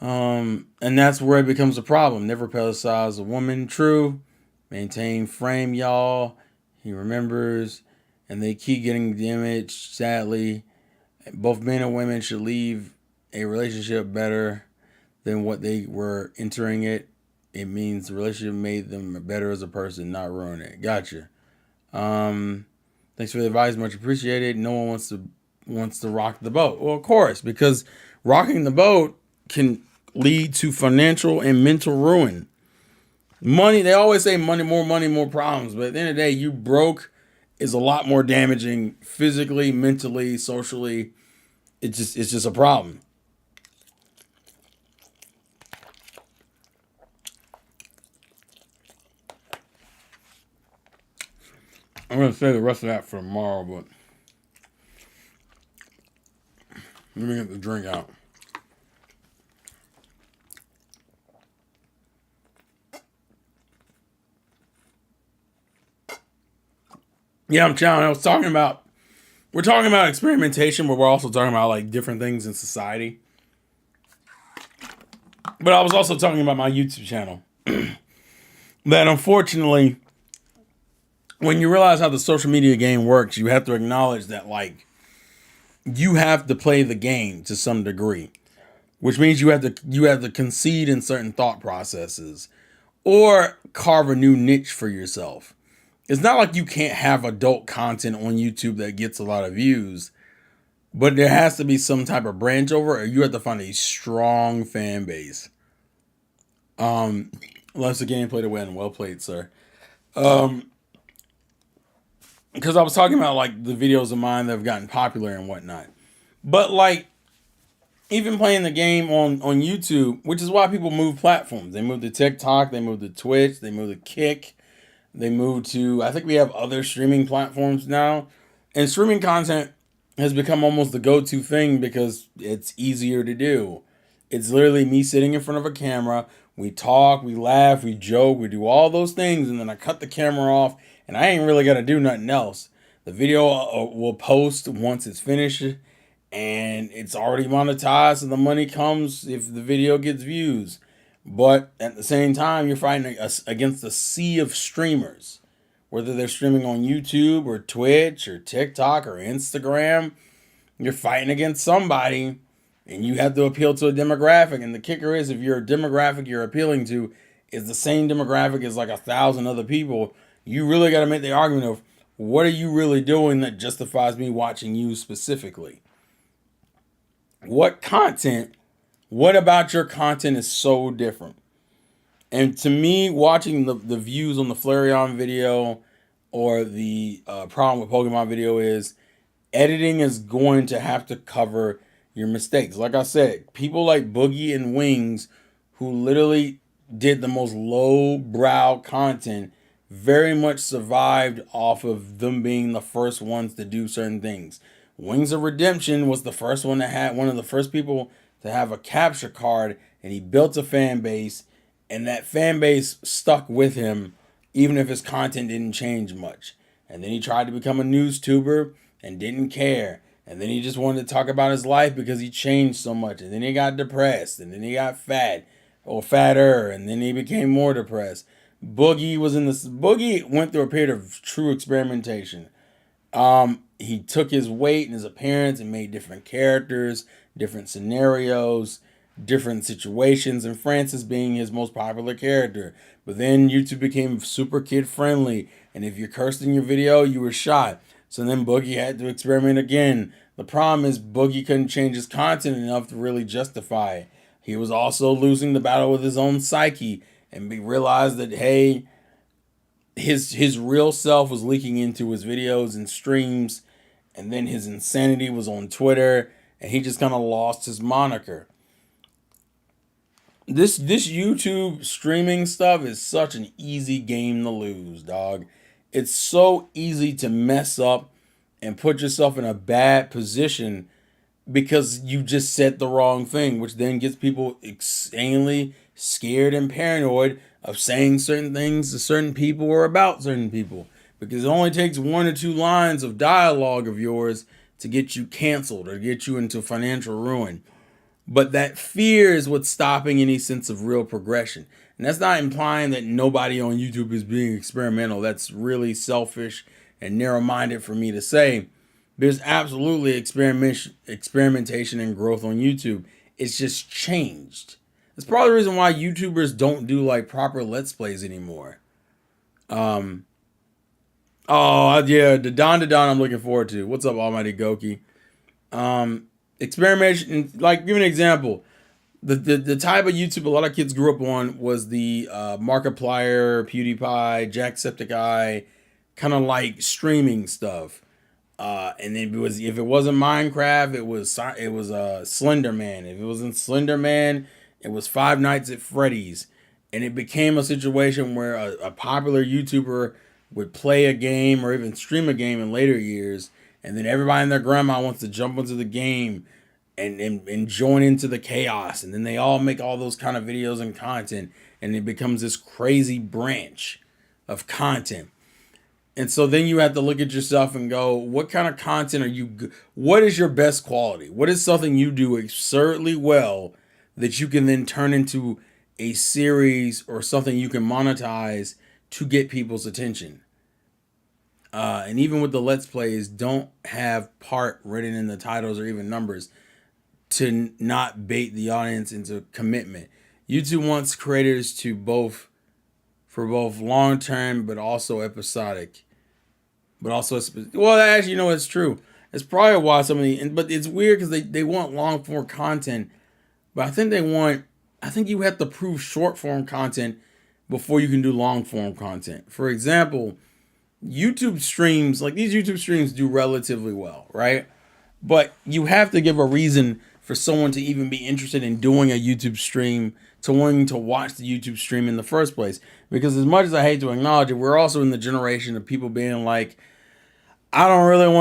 And that's where it becomes a problem. Never pedestalize a woman. True. Maintain frame, y'all. He remembers. And they keep getting damaged, sadly. Both men and women should leave a relationship better than what they were entering it. It means the relationship made them better as a person, not ruin it. Gotcha. Thanks for the advice, much appreciated. No one wants to rock the boat. Well, of course, because rocking the boat can lead to financial and mental ruin. Money, they always say money, more problems. But at the end of the day, you broke is a lot more damaging physically, mentally, socially. It's just a problem. I'm going to say the rest of that for tomorrow, but let me get the drink out. Yeah, I'm challenged. We're talking about experimentation, but we're also talking about like different things in society. But I was also talking about my YouTube channel. That unfortunately, when you realize how the social media game works, you have to acknowledge that like you have to play the game to some degree, which means you have to concede in certain thought processes or carve a new niche for yourself. It's not like you can't have adult content on YouTube that gets a lot of views, but there has to be some type of branch over, or you have to find a strong fan base. Unless the game played to win. Well played, sir. Because I was talking about like the videos of mine that have gotten popular and whatnot. But like even playing the game on YouTube, which is why people move platforms. They move to TikTok, they move to Twitch, they move to Kick, they move to, I think we have other streaming platforms now. And streaming content has become almost the go-to thing because it's easier to do. It's literally me sitting in front of a camera. We talk, we laugh, we joke, we do all those things, and then I cut the camera off, and I ain't really got to do nothing else. The video will post once it's finished, and it's already monetized, and the money comes if the video gets views. But at the same time, you're fighting against a sea of streamers, whether they're streaming on YouTube or Twitch or TikTok or Instagram. You're fighting against somebody, and you have to appeal to a demographic. And the kicker is, if you're a demographic you're appealing to is the same demographic as like 1,000 other people, you really got to make the argument of what are you really doing that justifies me watching you specifically? What about your content is so different? And to me, watching the views on the Flareon video or the problem with Pokemon video is editing is going to have to cover your mistakes. Like I said, people like Boogie and Wings, who literally did the most low-brow content, very much survived off of them being the first ones to do certain things. Wings of Redemption was the first one that had one of the first people to have a capture card, and he built a fan base, and that fan base stuck with him even if his content didn't change much. And then he tried to become a news tuber and didn't care. And then he just wanted to talk about his life because he changed so much. And then he got depressed, and then he got fat or fatter, and then he became more depressed. Boogie went through a period of true experimentation. He took his weight and his appearance and made different characters, different scenarios, different situations, and Francis being his most popular character. But then YouTube became super kid friendly, and if you cursed in your video, you were shot. So then Boogie had to experiment again. The problem is Boogie couldn't change his content enough to really justify it. He was also losing the battle with his own psyche, and he realized that, hey, his real self was leaking into his videos and streams, and then his insanity was on Twitter, and he just kind of lost his moniker. This YouTube streaming stuff is such an easy game to lose, dog. It's so easy to mess up and put yourself in a bad position because you just said the wrong thing, which then gets people insanely scared and paranoid of saying certain things to certain people or about certain people. Because it only takes 1 or 2 lines of dialogue of yours to get you canceled or get you into financial ruin. But that fear is what's stopping any sense of real progression. And that's not implying that nobody on YouTube is being experimental. That's really selfish and narrow-minded for me to say. There's absolutely experimentation and growth on YouTube. It's just changed. That's probably the reason why YouTubers don't do like proper Let's Plays anymore. Oh yeah, the Don I'm looking forward to. What's up, Almighty Goki? Experimentation, like give an example. The type of YouTube a lot of kids grew up on was the Markiplier, PewDiePie, Jacksepticeye, kind of like streaming stuff. And then if it wasn't Minecraft, it was Slender Man. If it wasn't Slender Man, it was Five Nights at Freddy's, and it became a situation where a popular YouTuber would play a game or even stream a game in later years, and then everybody and their grandma wants to jump into the game and join into the chaos, and then they all make all those kind of videos and content, and it becomes this crazy branch of content. And so then you have to look at yourself and go, what kind of content are you, what is your best quality? What is something you do absurdly well that you can then turn into a series or something you can monetize to get people's attention? And even with the Let's Plays, don't have part written in the titles or even numbers to not bait the audience into commitment. YouTube wants creators to for both long term but also episodic. But also, well, actually, it's true. It's probably why but it's weird because they want long form content, but I think you have to prove short form content before you can do long form content. For example, YouTube streams, like these YouTube streams do relatively well, right? But you have to give a reason for someone to even be interested in doing a YouTube stream, to wanting to watch the YouTube stream in the first place. Because as much as I hate to acknowledge it, we're also in the generation of people being like, I really don't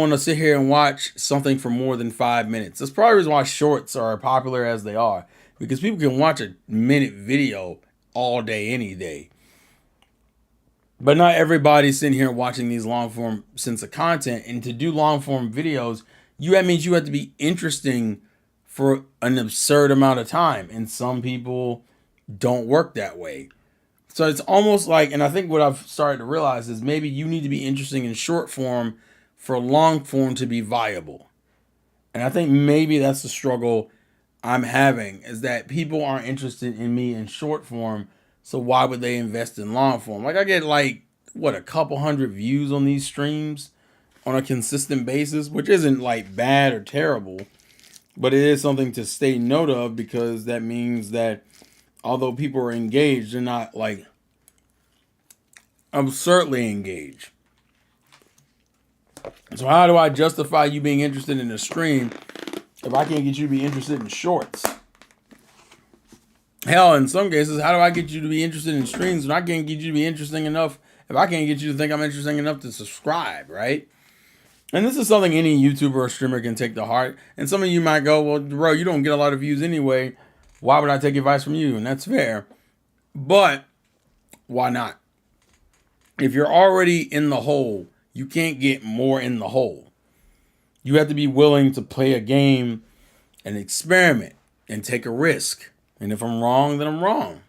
want to sit here and watch something for more than 5 minutes. That's probably the reason why shorts are popular as they are. Because people can watch a minute video all day, any day. But not everybody's sitting here watching these long form sense of content. And to do long form videos, that means you have to be interesting for an absurd amount of time. And some people don't work that way. So it's almost like, and I think what I've started to realize is maybe you need to be interesting in short form for long form to be viable. And I think maybe that's the struggle I'm having, is that people aren't interested in me in short form. So why would they invest in long form? Like I get a couple hundred views on these streams on a consistent basis, which isn't like bad or terrible, but it is something to stay note of, because that means that although people are engaged, they're not like absurdly engaged. So how do I justify you being interested in a stream if I can't get you to be interested in shorts? Hell, in some cases, how do I get you to be interested in streams when I can't get you to be interesting enough, if I can't get you to think I'm interesting enough to subscribe, right? And this is something any YouTuber or streamer can take to heart. And some of you might go, well, bro, you don't get a lot of views anyway. Why would I take advice from you? And that's fair. But why not? If you're already in the hole, you can't get more in the hole. You have to be willing to play a game and experiment and take a risk. And if I'm wrong, then I'm wrong.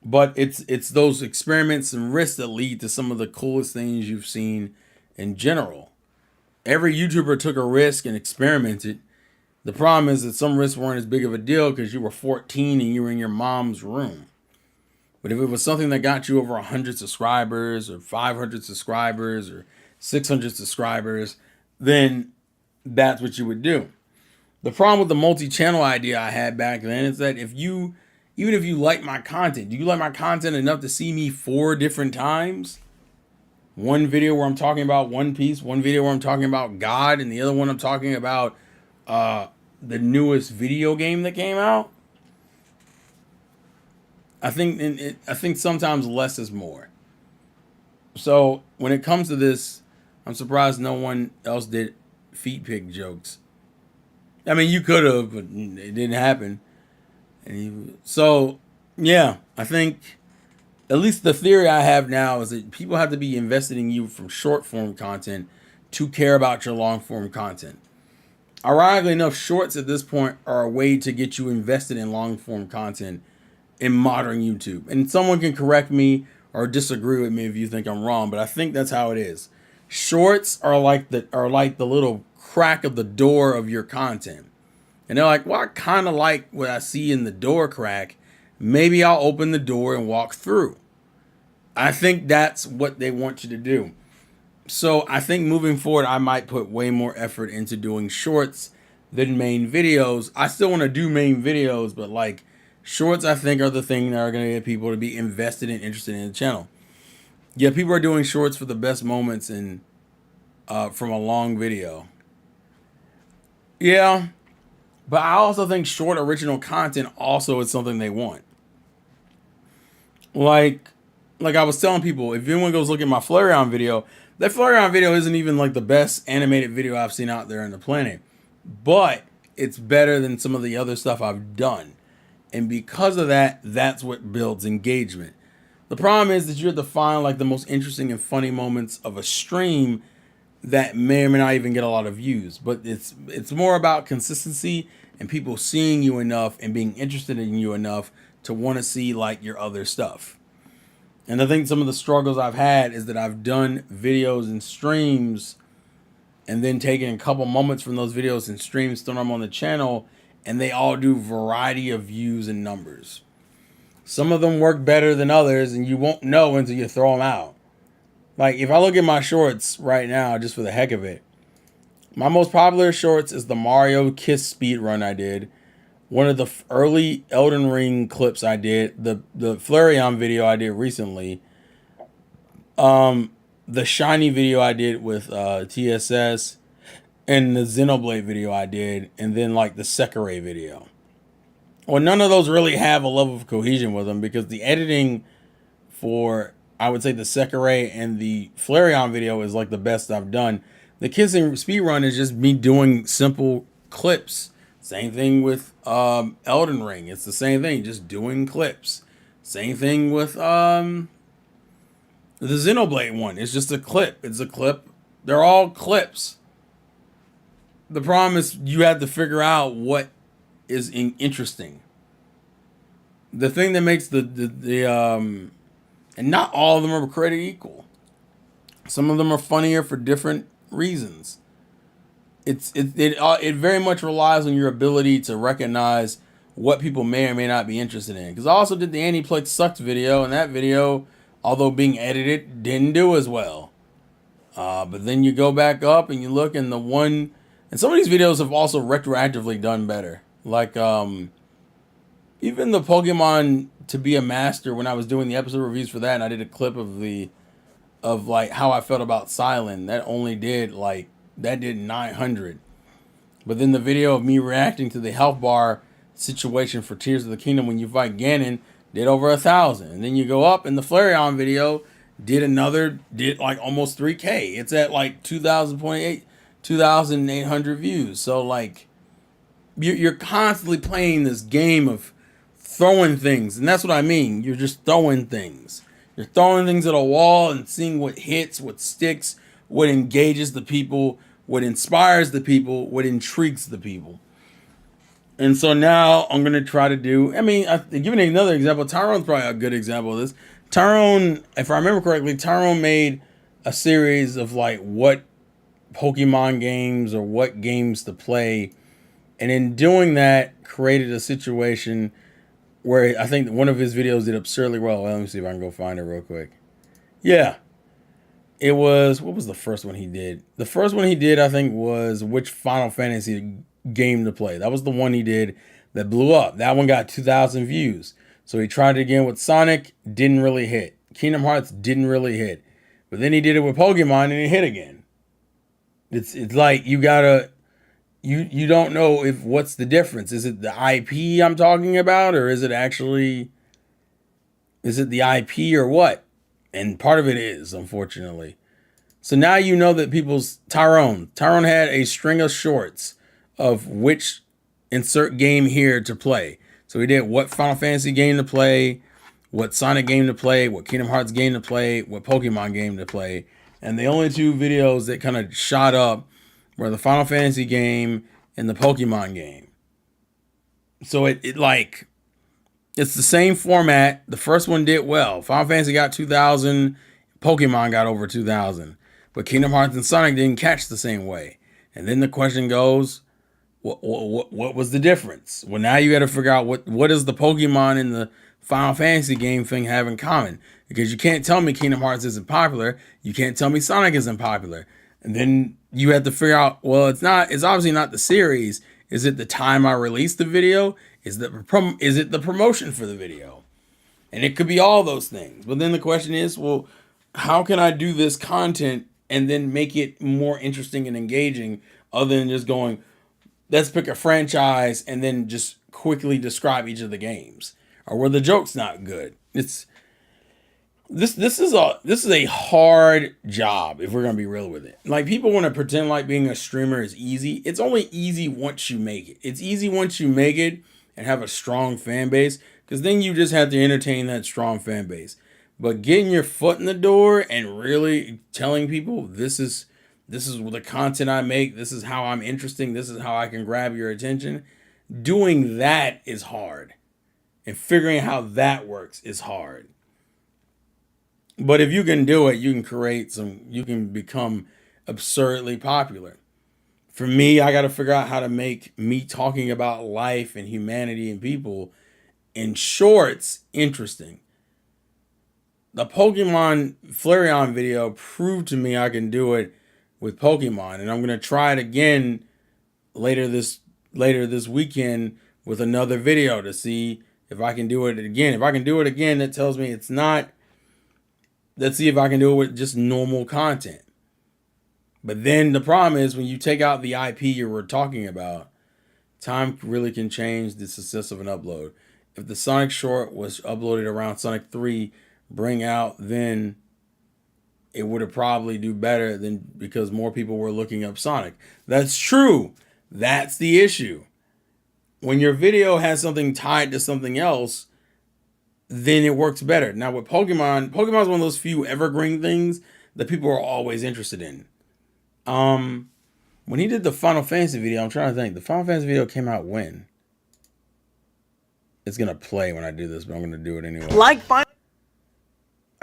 But it's those experiments and risks that lead to some of the coolest things you've seen in general. Every YouTuber took a risk and experimented. The problem is that some risks weren't as big of a deal because you were 14 and you were in your mom's room. But if it was something that got you over 100 subscribers or 500 subscribers or 600 subscribers, then that's what you would do. The problem with the multi-channel idea I had back then is that even if you like my content, do you like my content enough to see me 4 different times? One video where I'm talking about One Piece, one video where I'm talking about God, and the other one I'm talking about the newest video game that came out. I think sometimes less is more. So when it comes to this, I'm surprised no one else did feet pic jokes. I mean, you could have, but it didn't happen. So yeah, I think at least the theory I have now is that people have to be invested in you from short form content to care about your long form content. Ironically enough, shorts at this point are a way to get you invested in long form content in modern YouTube. And someone can correct me or disagree with me if you think I'm wrong, but I think that's how it is. Shorts are like the little crack of the door of your content. And they're like, well, I kind of like what I see in the door crack. Maybe I'll open the door and walk through. I think that's what they want you to do. So I think moving forward, I might put way more effort into doing shorts than main videos. I still want to do main videos, but like shorts, I think are the thing that are going to get people to be invested and interested in the channel. Yeah, people are doing shorts for the best moments in from a long video. Yeah, but I also think short original content also is something they want. Like I was telling people, if anyone goes look at my Flareon video, that Flareon video isn't even like the best animated video I've seen out there on the planet. But it's better than some of the other stuff I've done. And because of that, that's what builds engagement. The problem is that you have to find like the most interesting and funny moments of a stream that may or may not even get a lot of views. But it's more about consistency and people seeing you enough and being interested in you enough to want to see like your other stuff. And I think some of the struggles I've had is that I've done videos and streams and then taken a couple moments from those videos and streams, thrown them on the channel, and they all do variety of views and numbers. Some of them work better than others, and you won't know until you throw them out. Like, if I look at my shorts right now, just for the heck of it, my most popular shorts is the Mario Kiss speed run I did. One of the early Elden Ring clips I did, the Flareon video I did recently, the Shiny video I did with TSS, and the Xenoblade video I did, and then like the Sekirei video. Well, none of those really have a level of cohesion with them because the editing for, I would say, the Sekirei and the Flareon video is like the best I've done. The Kissing speedrun is just me doing simple clips. Same thing with Elden Ring. It's the same thing, just doing clips. Same thing with the Xenoblade one. It's just a clip. It's a clip. They're all clips. The problem is you have to figure out what is interesting. The thing that makes and not all of them are created equal. Some of them are funnier for different reasons. It very much relies on your ability to recognize what people may or may not be interested in. Because I also did the Aniplex Sucks video, and that video, although being edited, didn't do as well. But then you go back up and you look, and and some of these videos have also retroactively done better. Like even the Pokemon To Be a Master, when I was doing the episode reviews for that, and I did a clip of like how I felt about Silent, that did 900. But then the video of me reacting to the health bar situation for Tears of the Kingdom when you fight Ganon did over 1,000. And then you go up and the Flareon video did like almost 3K. It's at like 2,800 views. So like you're constantly playing this game of throwing things. And that's what I mean. You're just throwing things. You're throwing things at a wall and seeing what hits, what sticks, what engages the people, what inspires the people, what intrigues the people. And so now I'm going to try to do, I mean, giving another example, Tyrone's probably a good example of this. Tyrone, if I remember correctly, Tyrone made a series of like what Pokemon games or what games to play. And in doing that, created a situation where I think one of his videos did absurdly well. Let me see if I can go find it real quick. Yeah. It was, what was the first one he did? The first one he did, I think, was which Final Fantasy game to play. That was the one he did that blew up. That one got 2,000 views. So he tried it again with Sonic, didn't really hit. Kingdom Hearts didn't really hit. But then he did it with Pokemon and it hit again. It's like you gotta, you don't know if what's the difference. Is it the IP I'm talking about, or is it actually, is it the IP or what? And part of it is, unfortunately. So now you know that Tyrone had a string of shorts of which insert game here to play. So he did what Final Fantasy game to play, what Sonic game to play, what Kingdom Hearts game to play, what Pokemon game to play. And the only two videos that kind of shot up were the Final Fantasy game and the Pokemon game. So it like, it's the same format. The first one did well. Final Fantasy got 2,000. Pokemon got over 2,000. But Kingdom Hearts and Sonic didn't catch the same way. And then the question goes, what was the difference? Well, now you got to figure out what does the Pokemon and the Final Fantasy game thing have in common? Because you can't tell me Kingdom Hearts isn't popular. You can't tell me Sonic isn't popular. And then you have to figure out, well, it's obviously not the series. Is it the time I released the video? Is it the promotion for the video? And it could be all those things. But then the question is, well, how can I do this content and then make it more interesting and engaging other than just going, let's pick a franchise and then just quickly describe each of the games? Or were the jokes not good? This is a hard job if we're gonna be real with it. Like, people want to pretend like being a streamer is easy. It's only easy once you make it. It's easy once you make it and have a strong fan base, because then you just have to entertain that strong fan base. But getting your foot in the door and really telling people this is the content I make, this is how I'm interesting, this is how I can grab your attention, doing that is hard. And figuring how that works is hard. But if you can do it, you can become absurdly popular. For me, I got to figure out how to make me talking about life and humanity and people in shorts interesting. The Pokemon Flareon video proved to me I can do it with Pokemon, and I'm going to try it again later this weekend with another video to see if I can do it again. If I can do it again, that tells me it's not. Let's see if I can do it with just normal content. But then the problem is when you take out the IP you were talking about, time really can change the success of an upload. If the Sonic short was uploaded around Sonic 3 bring out, then it would have probably do better than, because more people were looking up Sonic. That's true. That's the issue. When your video has something tied to something else, then it works better. Now with Pokemon's one of those few evergreen things that people are always interested in. When he did the Final Fantasy video, I'm trying to think. The Final Fantasy video came out when? It's gonna play when I do this, but I'm gonna do it anyway.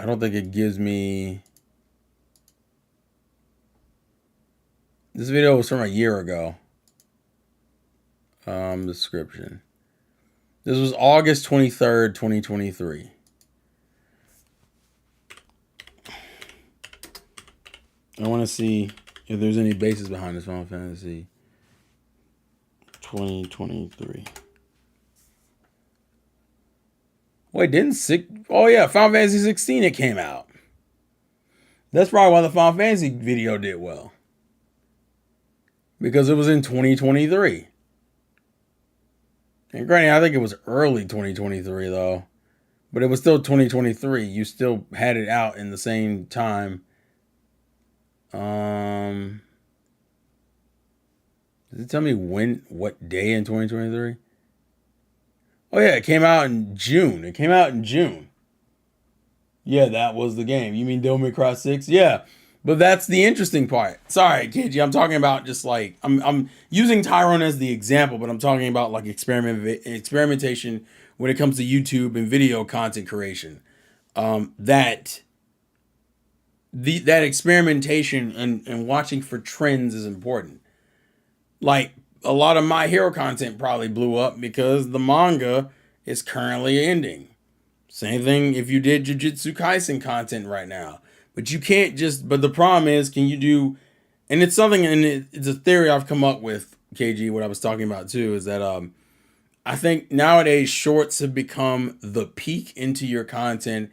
I don't think it gives me. This video was from a year ago. Description. This was August 23rd, 2023. I want to see if there's any basis behind this Final Fantasy 2023. Wait, oh yeah, Final Fantasy 16 it came out. That's probably why the Final Fantasy video did well. Because it was in 2023. And granted, I think it was early 2023 though. But it was still 2023. You still had it out in the same time. Does it tell me what day in 2023? Oh yeah, it came out in June. Yeah, that was the game. You mean Devil May Cry 6? Yeah. But that's the interesting part. Sorry, KG. I'm talking about just like I'm using Tyrone as the example, but I'm talking about like experimentation when it comes to YouTube and video content creation. That that experimentation and watching for trends is important. Like a lot of My Hero content probably blew up because the manga is currently ending. Same thing if you did Jujutsu Kaisen content right now. But you can't just, but the problem is, can you do, and it's something, and it's a theory I've come up with, KG, what I was talking about too, is that I think nowadays shorts have become the peak into your content.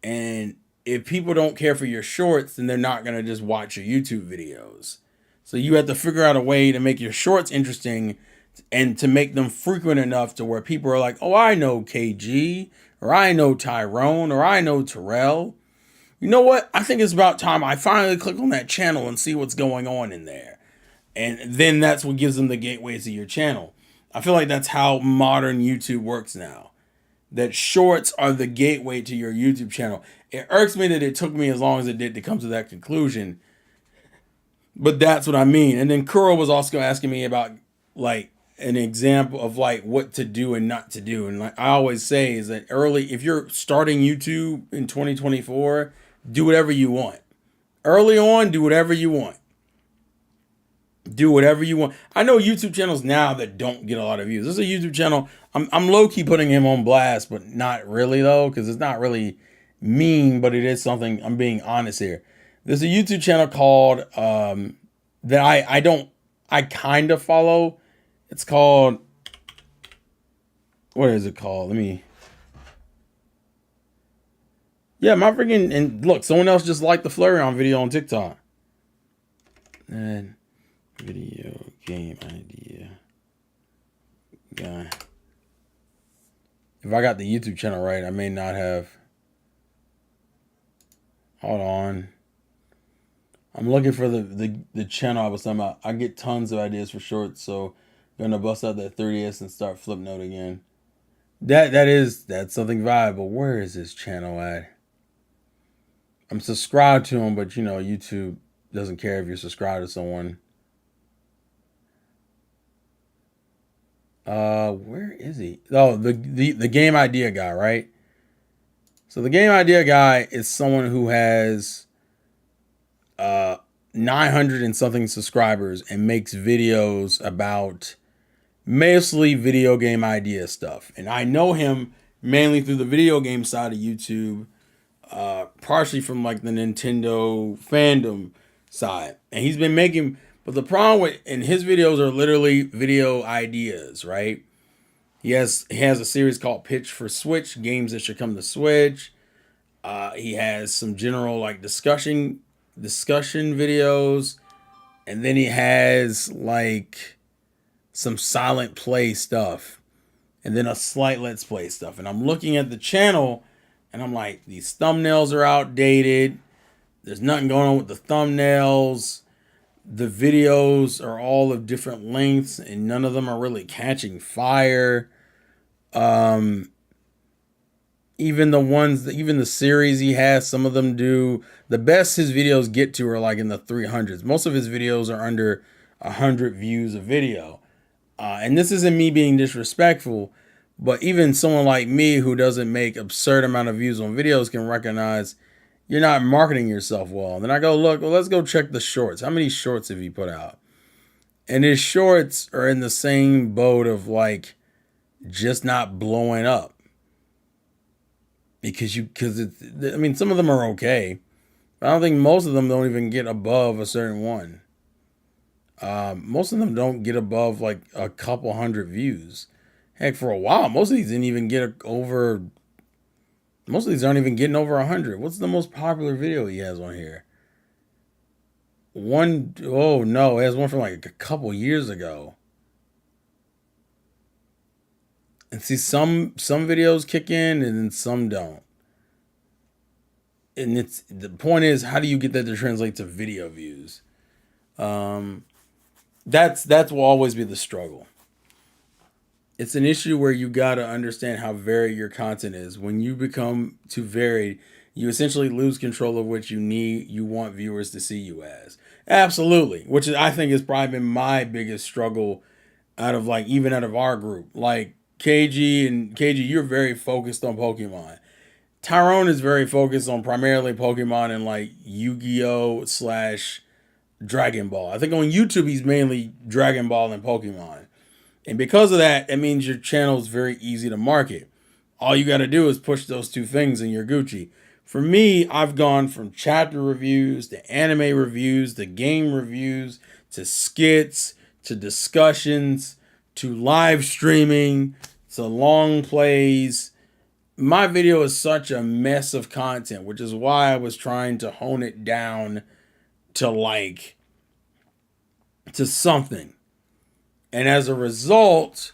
And if people don't care for your shorts, then they're not going to just watch your YouTube videos. So you have to figure out a way to make your shorts interesting and to make them frequent enough to where people are like, oh, I know KG, or I know Tyrone, or I know Terrell. You know what? I think it's about time I finally click on that channel and see what's going on in there. And then that's what gives them the gateway to your channel. I feel like that's how modern YouTube works now. That shorts are the gateway to your YouTube channel. It irks me that it took me as long as it did to come to that conclusion. But that's what I mean. And then Kuro was also asking me about like an example of like what to do and not to do. And like I always say is that early, if you're starting YouTube in 2024, do whatever you want. Early on, do whatever you want. Do whatever you want. I know YouTube channels now that don't get a lot of views. This is a YouTube channel. I'm low key putting him on blast, but not really though, because it's not really mean, but it is something. I'm being honest here. There's a YouTube channel called that I kind of follow. It's called, what is it called? Yeah, my freaking, and look, someone else just liked the Flareon video on TikTok. And video game idea guy. If I got the YouTube channel right, I may not have. Hold on. I'm looking for the channel I was talking about. I get tons of ideas for shorts, so I'm gonna bust out that 30s and start Flipnote again. That's something viable. Where is this channel at? I'm subscribed to him, but you know, YouTube doesn't care if you're subscribed to someone. Where is he? Oh, the game idea guy, right? So the game idea guy is someone who has 900 and something subscribers and makes videos about mostly video game idea stuff. And I know him mainly through the video game side of YouTube, partially from like the Nintendo fandom side. And he's been making, but the problem with, and his videos are literally video ideas, right? He has a series called Pitch for Switch, games that should come to Switch. He has some general like discussion videos, and then he has like some silent play stuff, and then a slight let's play stuff. And I'm looking at the channel, and I'm like, these thumbnails are outdated. There's nothing going on with the thumbnails. The videos are all of different lengths, and none of them are really catching fire. Even the series he has, some of them do. The best his videos get to are like in the 300s. Most of his videos are under 100 views a video. And this isn't me being disrespectful, but even someone like me who doesn't make absurd amount of views on videos can recognize you're not marketing yourself well. And then I go, look, well, let's go check the shorts. How many shorts have you put out? And his shorts are in the same boat of like just not blowing up. Because I mean, some of them are okay. But I don't think most of them don't even get above a certain one. Most of them don't get above like a couple hundred views. Heck, for a while, most of these didn't even get over. Most of these aren't even getting over 100. What's the most popular video he has on here? Oh no, it has one from like a couple years ago. And see, some videos kick in and then some don't. And the point is, how do you get that to translate to video views? That will always be the struggle. It's an issue where you got to understand how varied your content is. When you become too varied, You essentially lose control of what you want viewers to see you as. Absolutely, which is, I think has probably been my biggest struggle out of like even out of our group. Like KG, you're very focused on Pokemon. Tyrone is very focused on primarily Pokemon and like Yu-Gi-Oh slash Dragon Ball. I think on YouTube he's mainly Dragon Ball and Pokemon. And because of that, it means your channel is very easy to market. All you got to do is push those two things and you're Gucci. For me, I've gone from chapter reviews to anime reviews to game reviews to skits to discussions to live streaming to long plays. My video is such a mess of content, which is why I was trying to hone it down to like to something. And as a result,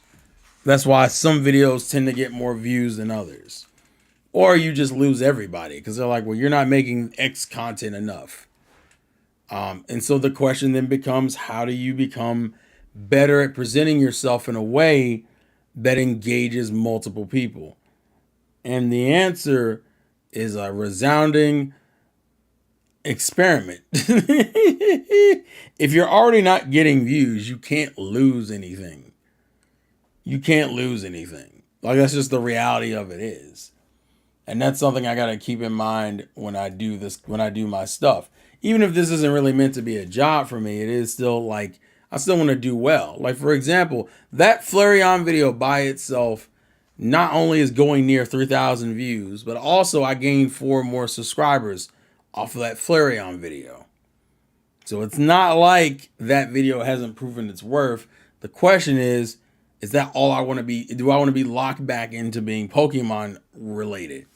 that's why some videos tend to get more views than others. Or you just lose everybody because they're like, well, you're not making X content enough. And so the question then becomes, how do you become better at presenting yourself in a way that engages multiple people? And the answer is a resounding experiment. If you're already not getting views, you can't lose anything. You can't lose anything. Like that's just the reality of it is. And that's something I got to keep in mind when I do this, when I do my stuff. Even if this isn't really meant to be a job for me, it is still like, I still want to do well. Like, for example, that Flareon video by itself not only is going near 3,000 views, but also I gained 4 more subscribers off of that Flareon video. So it's not like that video hasn't proven its worth. The question is that all I want to be? Do I want to be locked back into being Pokemon related?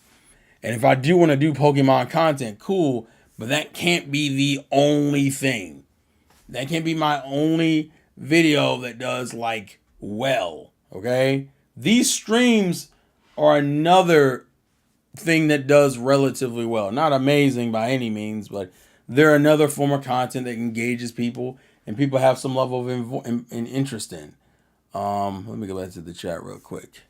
And if I do want to do Pokemon content, cool, but that can't be the only thing. That can't be my only video that does like well, okay? These streams are another thing that does relatively well. Not amazing by any means, but they're another form of content that engages people and people have some level of interest in. Let me go back to the chat real quick.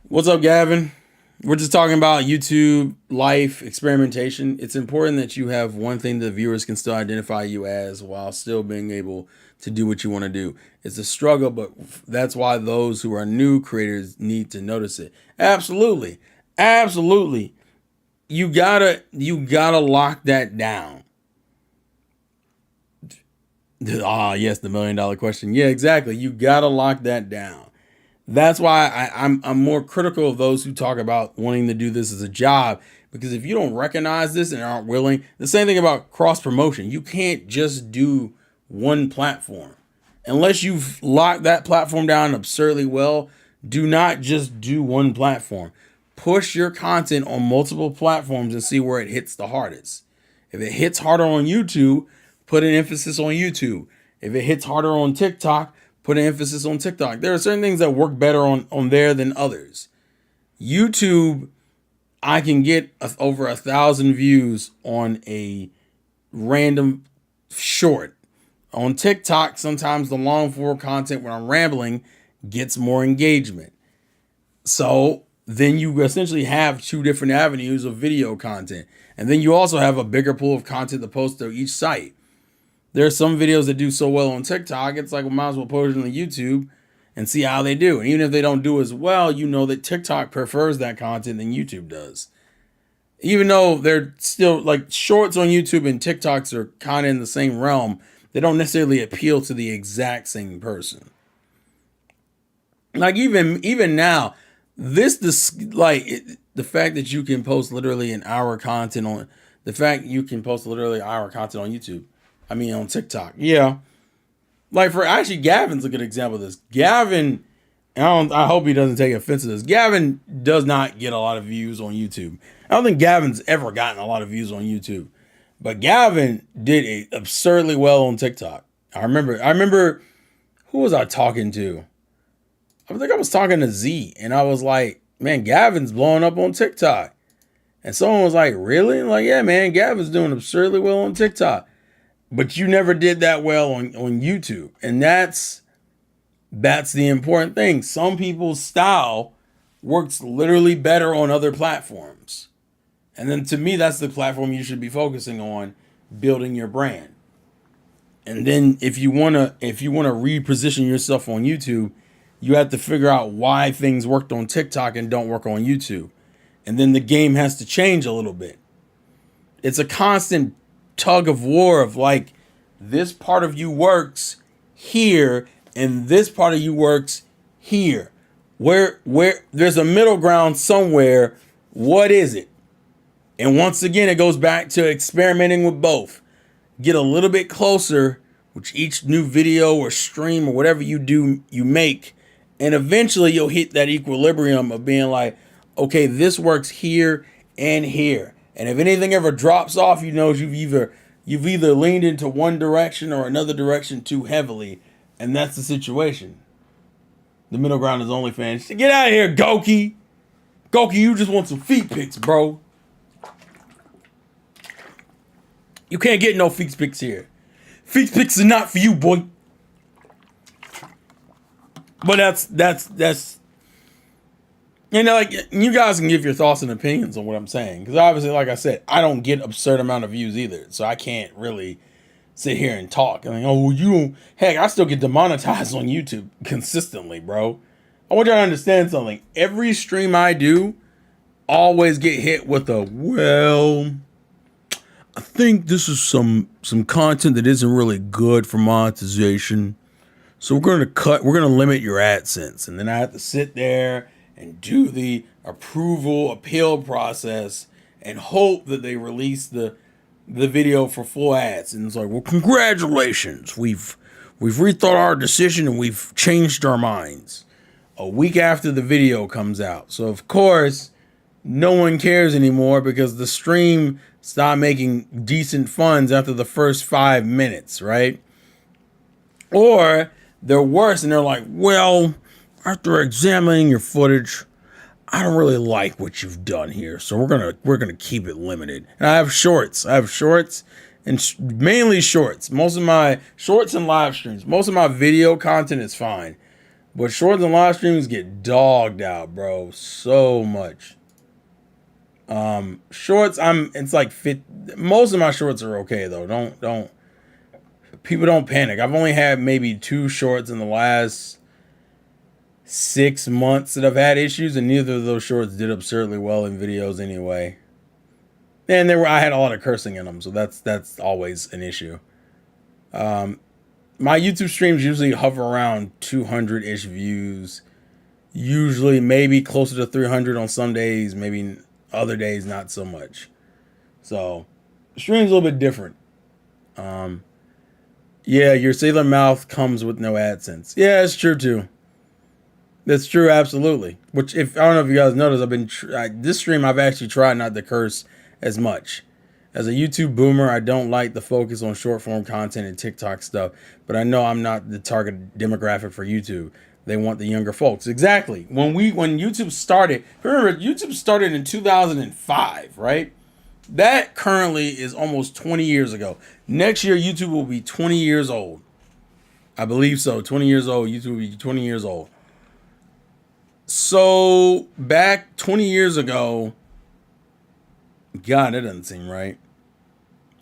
What's up, Gavin? We're just talking about YouTube life experimentation. It's important that you have one thing that viewers can still identify you as while still being able to do what you want to do. It's a struggle, but that's why those who are new creators need to notice it. Absolutely. Absolutely. You gotta lock that down. Yes, the $1 million question. Yeah, exactly. You gotta lock that down. That's why I'm more critical of those who talk about wanting to do this as a job, because if you don't recognize this and aren't willing, the same thing about cross promotion. You can't just do one platform. Unless you've locked that platform down absurdly well, do not just do one platform. Push your content on multiple platforms and see where it hits the hardest. If it hits harder on YouTube, put an emphasis on YouTube. If it hits harder on TikTok, put an emphasis on TikTok. There are certain things that work better on there than others. YouTube, I can get over 1,000 views on a random short. On TikTok, sometimes the long form content when I'm rambling gets more engagement. So then you essentially have 2 different avenues of video content. And then you also have a bigger pool of content to post to each site. There are some videos that do so well on TikTok, it's like, we might as well post it on YouTube and see how they do. And even if they don't do as well, you know that TikTok prefers that content than YouTube does. Even though they're still like shorts on YouTube and TikToks are kind of in the same realm, they don't necessarily appeal to the exact same person. Like even now, the fact that you can post literally an hour content on YouTube. I mean, on TikTok. Yeah. Like Gavin's a good example of this. Gavin, I hope he doesn't take offense to this. Gavin does not get a lot of views on YouTube. I don't think Gavin's ever gotten a lot of views on YouTube. But Gavin did absurdly well on TikTok. I remember who was I talking to? I think I was talking to Z, and I was like, man, Gavin's blowing up on TikTok. And someone was like, really? Like, yeah, man, Gavin's doing absurdly well on TikTok. But you never did that well on YouTube. And that's the important thing. Some people's style works literally better on other platforms. And then to me, that's the platform you should be focusing on, building your brand. And then if you wanna reposition yourself on YouTube, you have to figure out why things worked on TikTok and don't work on YouTube. And then the game has to change a little bit. It's a constant tug of war of like, this part of you works here and this part of you works here. Where there's a middle ground somewhere. What is it? And once again, it goes back to experimenting with both. Get a little bit closer with each new video or stream or whatever you make, and eventually you'll hit that equilibrium of being like, okay, this works here and here. And if anything ever drops off, you know you've either leaned into one direction or another direction too heavily, and that's the situation. The middle ground is OnlyFans. Get out of here, Goki. Goki, you just want some feet pics, bro. You can't get no feet pics here. Feet pics are not for you, boy. But that's like, you guys can give your thoughts and opinions on what I'm saying, because obviously, like I said, I don't get absurd amount of views either, so I can't really sit here and talk. I'm like, oh, you don't. Heck, I still get demonetized on YouTube consistently, bro. I want y'all to understand something. Every stream I do always get hit with a, well, I think this is some content that isn't really good for monetization, so we're gonna limit your AdSense. And then I have to sit there and do the appeal process and hope that they release the video for full ads. And it's like, well, congratulations, we've rethought our decision and we've changed our minds a week after the video comes out. So of course no one cares anymore, because the stream stopped making decent funds after the first 5 minutes, right? Or they're worse and they're like, well, after examining your footage, I don't really like what you've done here, so we're gonna keep it limited. And I have shorts. And mainly shorts. Most of my shorts and live streams. Most of my video content is fine, but shorts and live streams get dogged out, bro, so much. Shorts, it's like most of my shorts are okay though. Don't people don't panic. I've only had maybe 2 shorts in the last 6 months that I've had issues, and neither of those shorts did absurdly well in videos anyway. And I had a lot of cursing in them, so that's always an issue. My YouTube streams usually hover around 200-ish views. Usually maybe closer to 300 on some days, maybe other days not so much. So the stream's a little bit different. Yeah, your Sailor Mouth comes with no AdSense. Yeah, it's true too. That's true, absolutely. Which, if I don't know if you guys noticed, this stream I've actually tried not to curse as much. As a YouTube boomer, I don't like the focus on short form content and TikTok stuff, but I know I'm not the target demographic for YouTube. They want the younger folks. Exactly. When YouTube started, remember, YouTube started in 2005, right? That currently is almost 20 years ago. Next year, YouTube will be 20 years old. I believe so. 20 years old. YouTube will be 20 years old. So back 20 years ago, God, that doesn't seem right.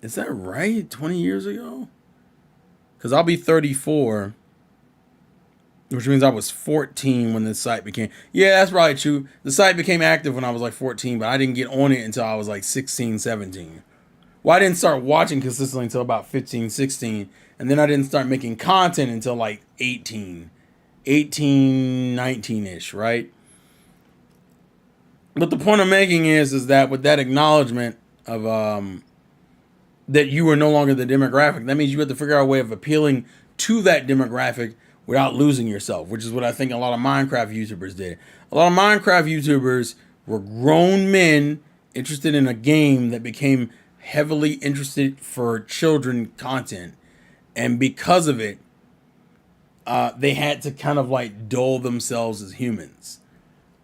Is that right? 20 years ago? Because I'll be 34, which means I was 14 when the site became... Yeah, that's probably true. The site became active when I was like 14, but I didn't get on it until I was like 16, 17. Well, I didn't start watching consistently until about 15, 16. And then I didn't start making content until like 18, 19-ish, right? But the point I'm making is that with that acknowledgement of that you are no longer the demographic, that means you have to figure out a way of appealing to that demographic without losing yourself, which is what I think a lot of Minecraft YouTubers did. A lot of Minecraft YouTubers were grown men interested in a game that became heavily interested for children content. And because of it, they had to kind of like dull themselves as humans.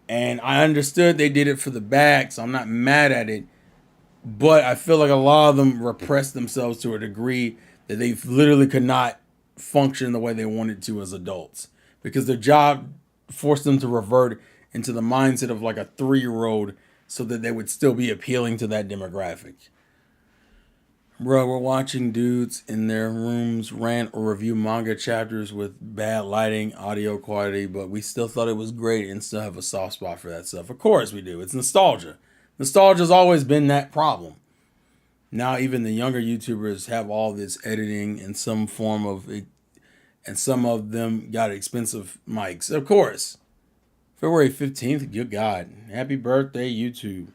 And I understood they did it for the bag, so I'm not mad at it. But I feel like a lot of them repressed themselves to a degree that they literally could not function the way they wanted to as adults, because their job forced them to revert into the mindset of like a 3-year-old so that they would still be appealing to that demographic. Bro, we're watching dudes in their rooms rant or review manga chapters with bad lighting, audio quality, but we still thought it was great and still have a soft spot for that stuff. Of course we do. It's nostalgia. Nostalgia's always been that problem. Now even the younger YouTubers have all this editing in some form of it, and some of them got expensive mics. Of course. February 15th, good God. Happy birthday, YouTube.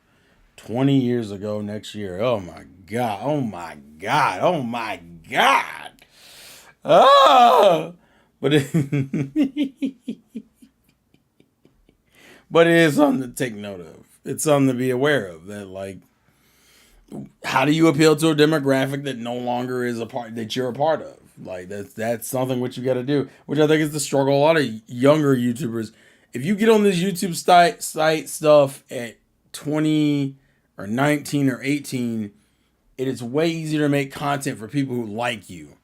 20 years ago next year. Oh my God. Oh my God. Oh my God. Oh. But it, but it is something to take note of. It's something to be aware of. That, like, how do you appeal to a demographic that no longer is a part, that you're a part of? Like, that's something which you got to do, which I think is the struggle. A lot of younger YouTubers, if you get on this YouTube site stuff at 20 or 19 or 18, it is way easier to make content for people who like you.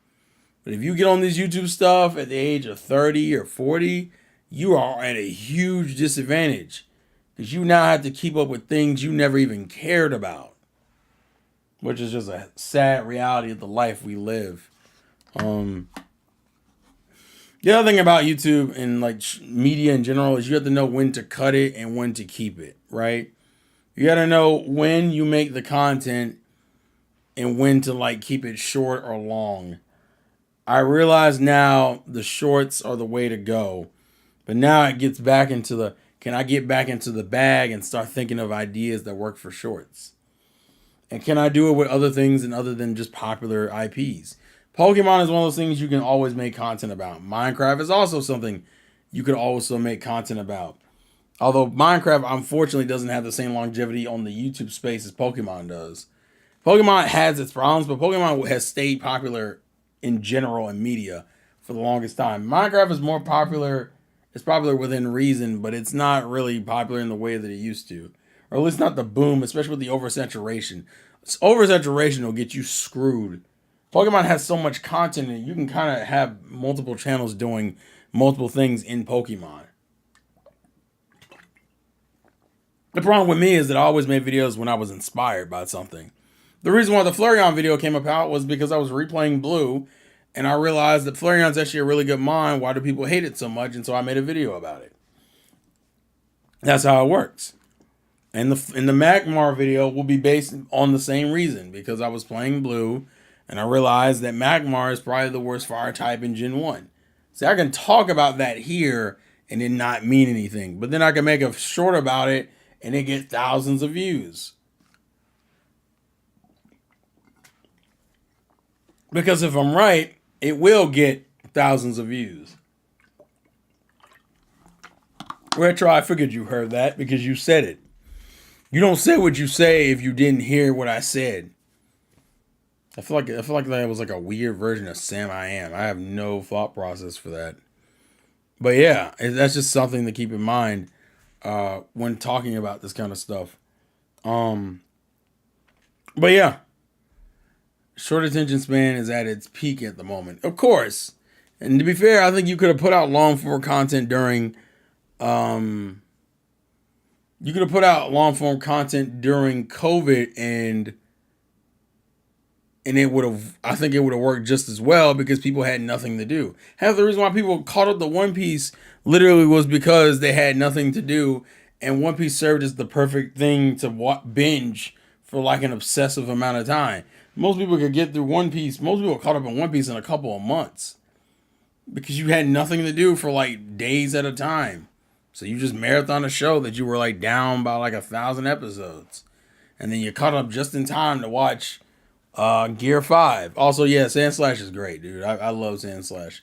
But if you get on this YouTube stuff at the age of 30 or 40, you are at a huge disadvantage because you now have to keep up with things you never even cared about, which is just a sad reality of the life we live. The other thing about YouTube and like media in general is you have to know when to cut it and when to keep it, right? You got to know when you make the content and when to like keep it short or long. I realize now the shorts are the way to go, but now it gets back into the, can I get back into the bag and start thinking of ideas that work for shorts? And can I do it with other things and other than just popular IPs? Pokemon is one of those things you can always make content about. Minecraft is also something you could also make content about. Although Minecraft, unfortunately, doesn't have the same longevity on the YouTube space as Pokemon does. Pokemon has its problems, but Pokemon has stayed popular in general in media for the longest time. Minecraft is more popular. It's popular within reason, but it's not really popular in the way that it used to. Or at least not the boom, especially with the oversaturation. Oversaturation will get you screwed. Pokemon has so much content and you can kind of have multiple channels doing multiple things in Pokemon. The problem with me is that I always made videos when I was inspired by something. The reason why the Flareon video came about was because I was replaying Blue and I realized that Flareon's actually a really good mine. Why do people hate it so much? And so I made a video about it. That's how it works. And the Magmar video will be based on the same reason, because I was playing Blue and I realized that Magmar is probably the worst fire type in Gen 1. See, I can talk about that here and it not mean anything, but then I can make a short about it and it gets thousands of views. Because if I'm right, it will get thousands of views. Retro, I figured you heard that because you said it. You don't say what you say if you didn't hear what I said. I feel like that was like a weird version of Sam I Am. I have no thought process for that. But yeah, that's just something to keep in mind when talking about this kind of stuff. But yeah, short attention span is at its peak at the moment, of course. And to be fair, I think you could have put out long form content during COVID, and it would have, I think it would have worked just as well because people had nothing to do. Half the reason why people caught up to One Piece literally was because they had nothing to do, and One Piece served as the perfect thing to binge for like an obsessive amount of time. Most people could get through One Piece. Most people caught up in One Piece in a couple of months because you had nothing to do for like days at a time. So you just marathon a show that you were like down by like 1,000 episodes. And then you caught up just in time to watch Gear 5. Also, yeah, Sandslash is great, dude. I love Sandslash.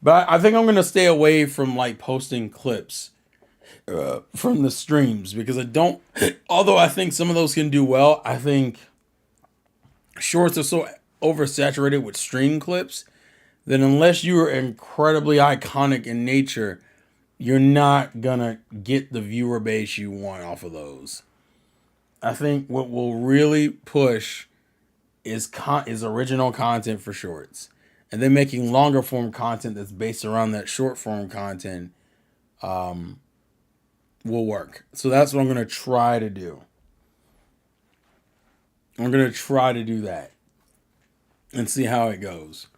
But I think I'm going to stay away from like posting clips from the streams because I don't, although I think some of those can do well, I think shorts are so oversaturated with stream clips that unless you are incredibly iconic in nature, you're not gonna get the viewer base you want off of those. I think what will really push is original content for shorts, and then making longer form content that's based around that short form content will work. So that's what I'm gonna try to do. I'm gonna try to do that and see how it goes.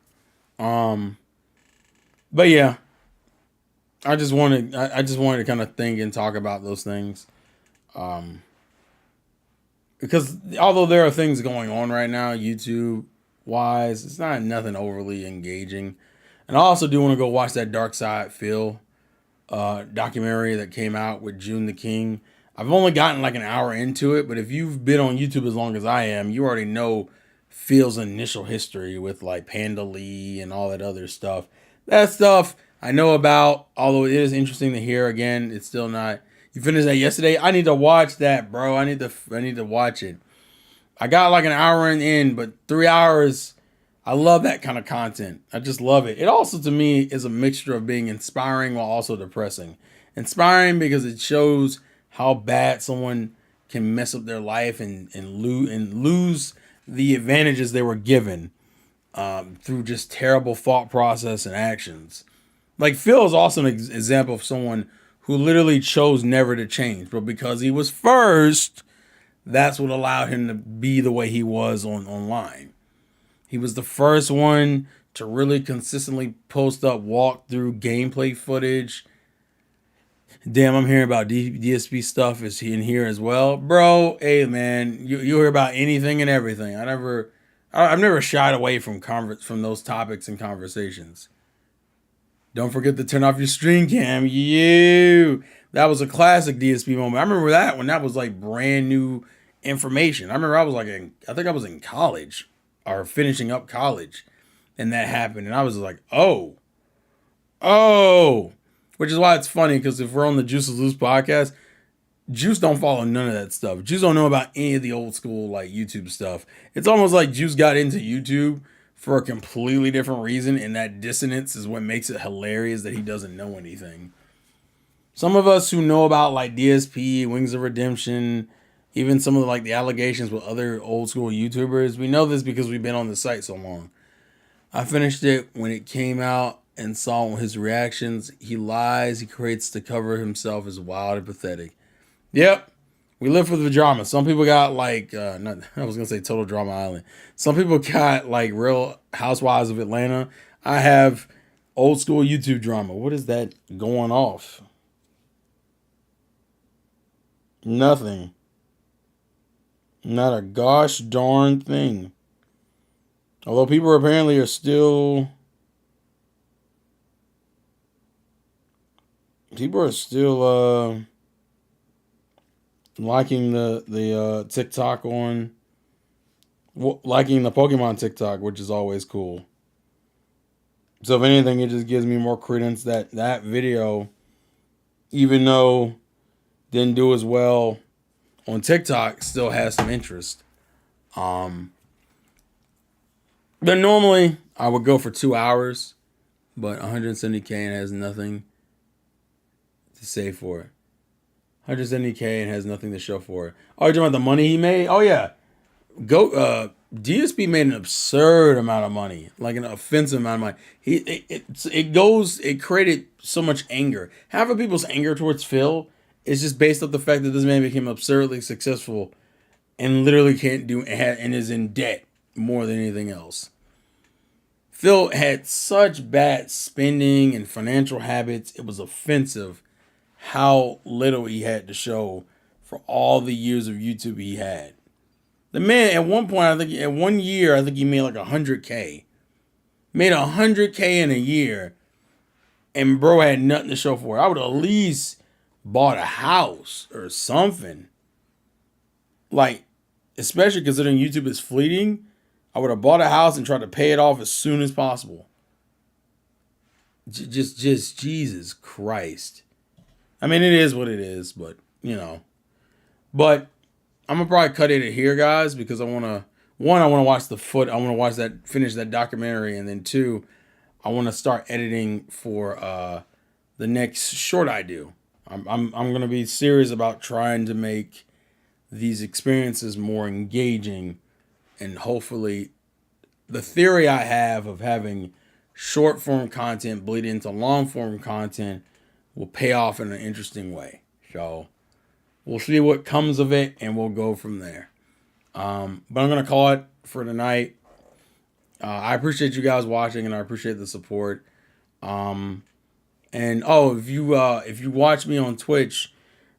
Um, but yeah, I just wanted to kind of think and talk about those things. Um, because although there are things going on right now, YouTube wise, it's not nothing overly engaging. And I also do want to go watch that Dark Side Phil documentary that came out with June the King. I've only gotten like an hour into it, but if you've been on YouTube as long as I am, you already know Phil's initial history with like Panda Lee and all that other stuff. That stuff I know about, although it is interesting to hear again. It's still not. You finished that yesterday. I need to watch that, bro. I need to watch it. I got like an hour in, but 3 hours. I love that kind of content. I just love it. It also, to me, is a mixture of being inspiring while also depressing. Inspiring because it shows how bad someone can mess up their life and lose the advantages they were given through just terrible thought process and actions. Like Phil is also an example of someone who literally chose never to change, but because he was first, that's what allowed him to be the way he was online. He was the first one to really consistently post up walkthrough gameplay footage. Damn, I'm hearing about DSP stuff is in here as well, bro. Hey, man, you hear about anything and everything. I've never shied away from those topics and conversations. Don't forget to turn off your stream cam. That was a classic DSP moment. I remember that when that was like brand new information. I remember I think I was in college or finishing up college, and that happened, and I was like, oh, which is why it's funny because if we're on the Juice is Loose podcast, Juice don't follow none of that stuff. Juice don't know about any of the old school like YouTube stuff. It's almost like Juice got into YouTube for a completely different reason, and that dissonance is what makes it hilarious that he doesn't know anything. Some of us who know about like DSP, Wings of Redemption, even some of the allegations with other old school YouTubers, we know this because we've been on the site so long. I finished it when it came out and saw his reactions. He lies, he creates to cover himself as wild and pathetic. Yep. We live for the drama. Some people got not, I was gonna say Total Drama Island. Some people got like Real Housewives of Atlanta. I have old school YouTube drama. What is that going off? Nothing. Not a gosh darn thing. Although people apparently are still liking the TikTok liking the Pokemon TikTok, which is always cool. So if anything, it just gives me more credence that video, even though didn't do as well on TikTok, still has some interest. But normally I would go for 2 hours, but 170K and has nothing to say for it. 170K and has nothing to show for it. Oh, you're talking about the money he made? Oh yeah. DSP made an absurd amount of money, like an offensive amount of money. It created so much anger. Half of people's anger towards Phil is just based off the fact that this man became absurdly successful and literally can't do and is in debt more than anything else. Phil had such bad spending and financial habits. It was offensive how little he had to show for all the years of YouTube he had. The man at one point, I think at 1 year, I think he made like 100K. Made 100K in a year, and bro had nothing to show for it. I would at least bought a house or something. Like, especially considering YouTube is fleeting, I would have bought a house and tried to pay it off as soon as possible. Just Jesus Christ. I mean, it is what it is, but But I'm gonna probably cut it here, guys, because I want to watch I want to finish that documentary, and then two, I want to start editing for the next short I do. I'm gonna be serious about trying to make these experiences more engaging, and hopefully, the theory I have of having short form content bleed into long form content will pay off in an interesting way. So we'll see what comes of it, and we'll go from there. But I'm gonna call it for tonight. I appreciate you guys watching, and I appreciate the support. And if you watch me on Twitch,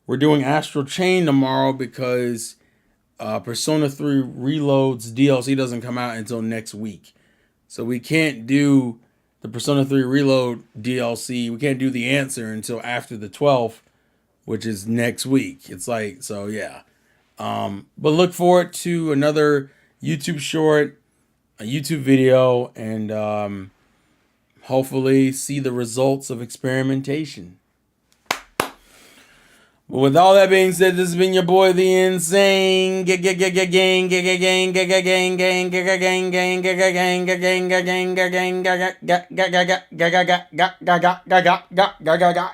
we're doing Astral Chain tomorrow because Persona 3 Reload's DLC doesn't come out until next week. So we can't do the Persona 3 Reload DLC. We can't do the answer until after the 12th, which is next week. It's like, so yeah. But look forward to another YouTube short, a YouTube video, and hopefully see the results of experimentation. But with all that being said, this has been your boy, the Insane Gang, gang, gang, gang, gang, gang, gang, gang, gang, gang, gang, gang, gang,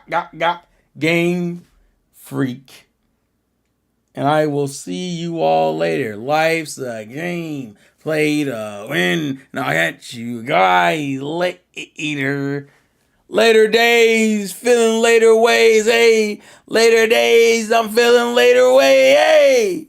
gang, gang, gang freak. And I will see you all later. Life's a game, play to win. Now I got you guys later. Later days, feeling later ways, hey. Later days, I'm feeling later way, hey.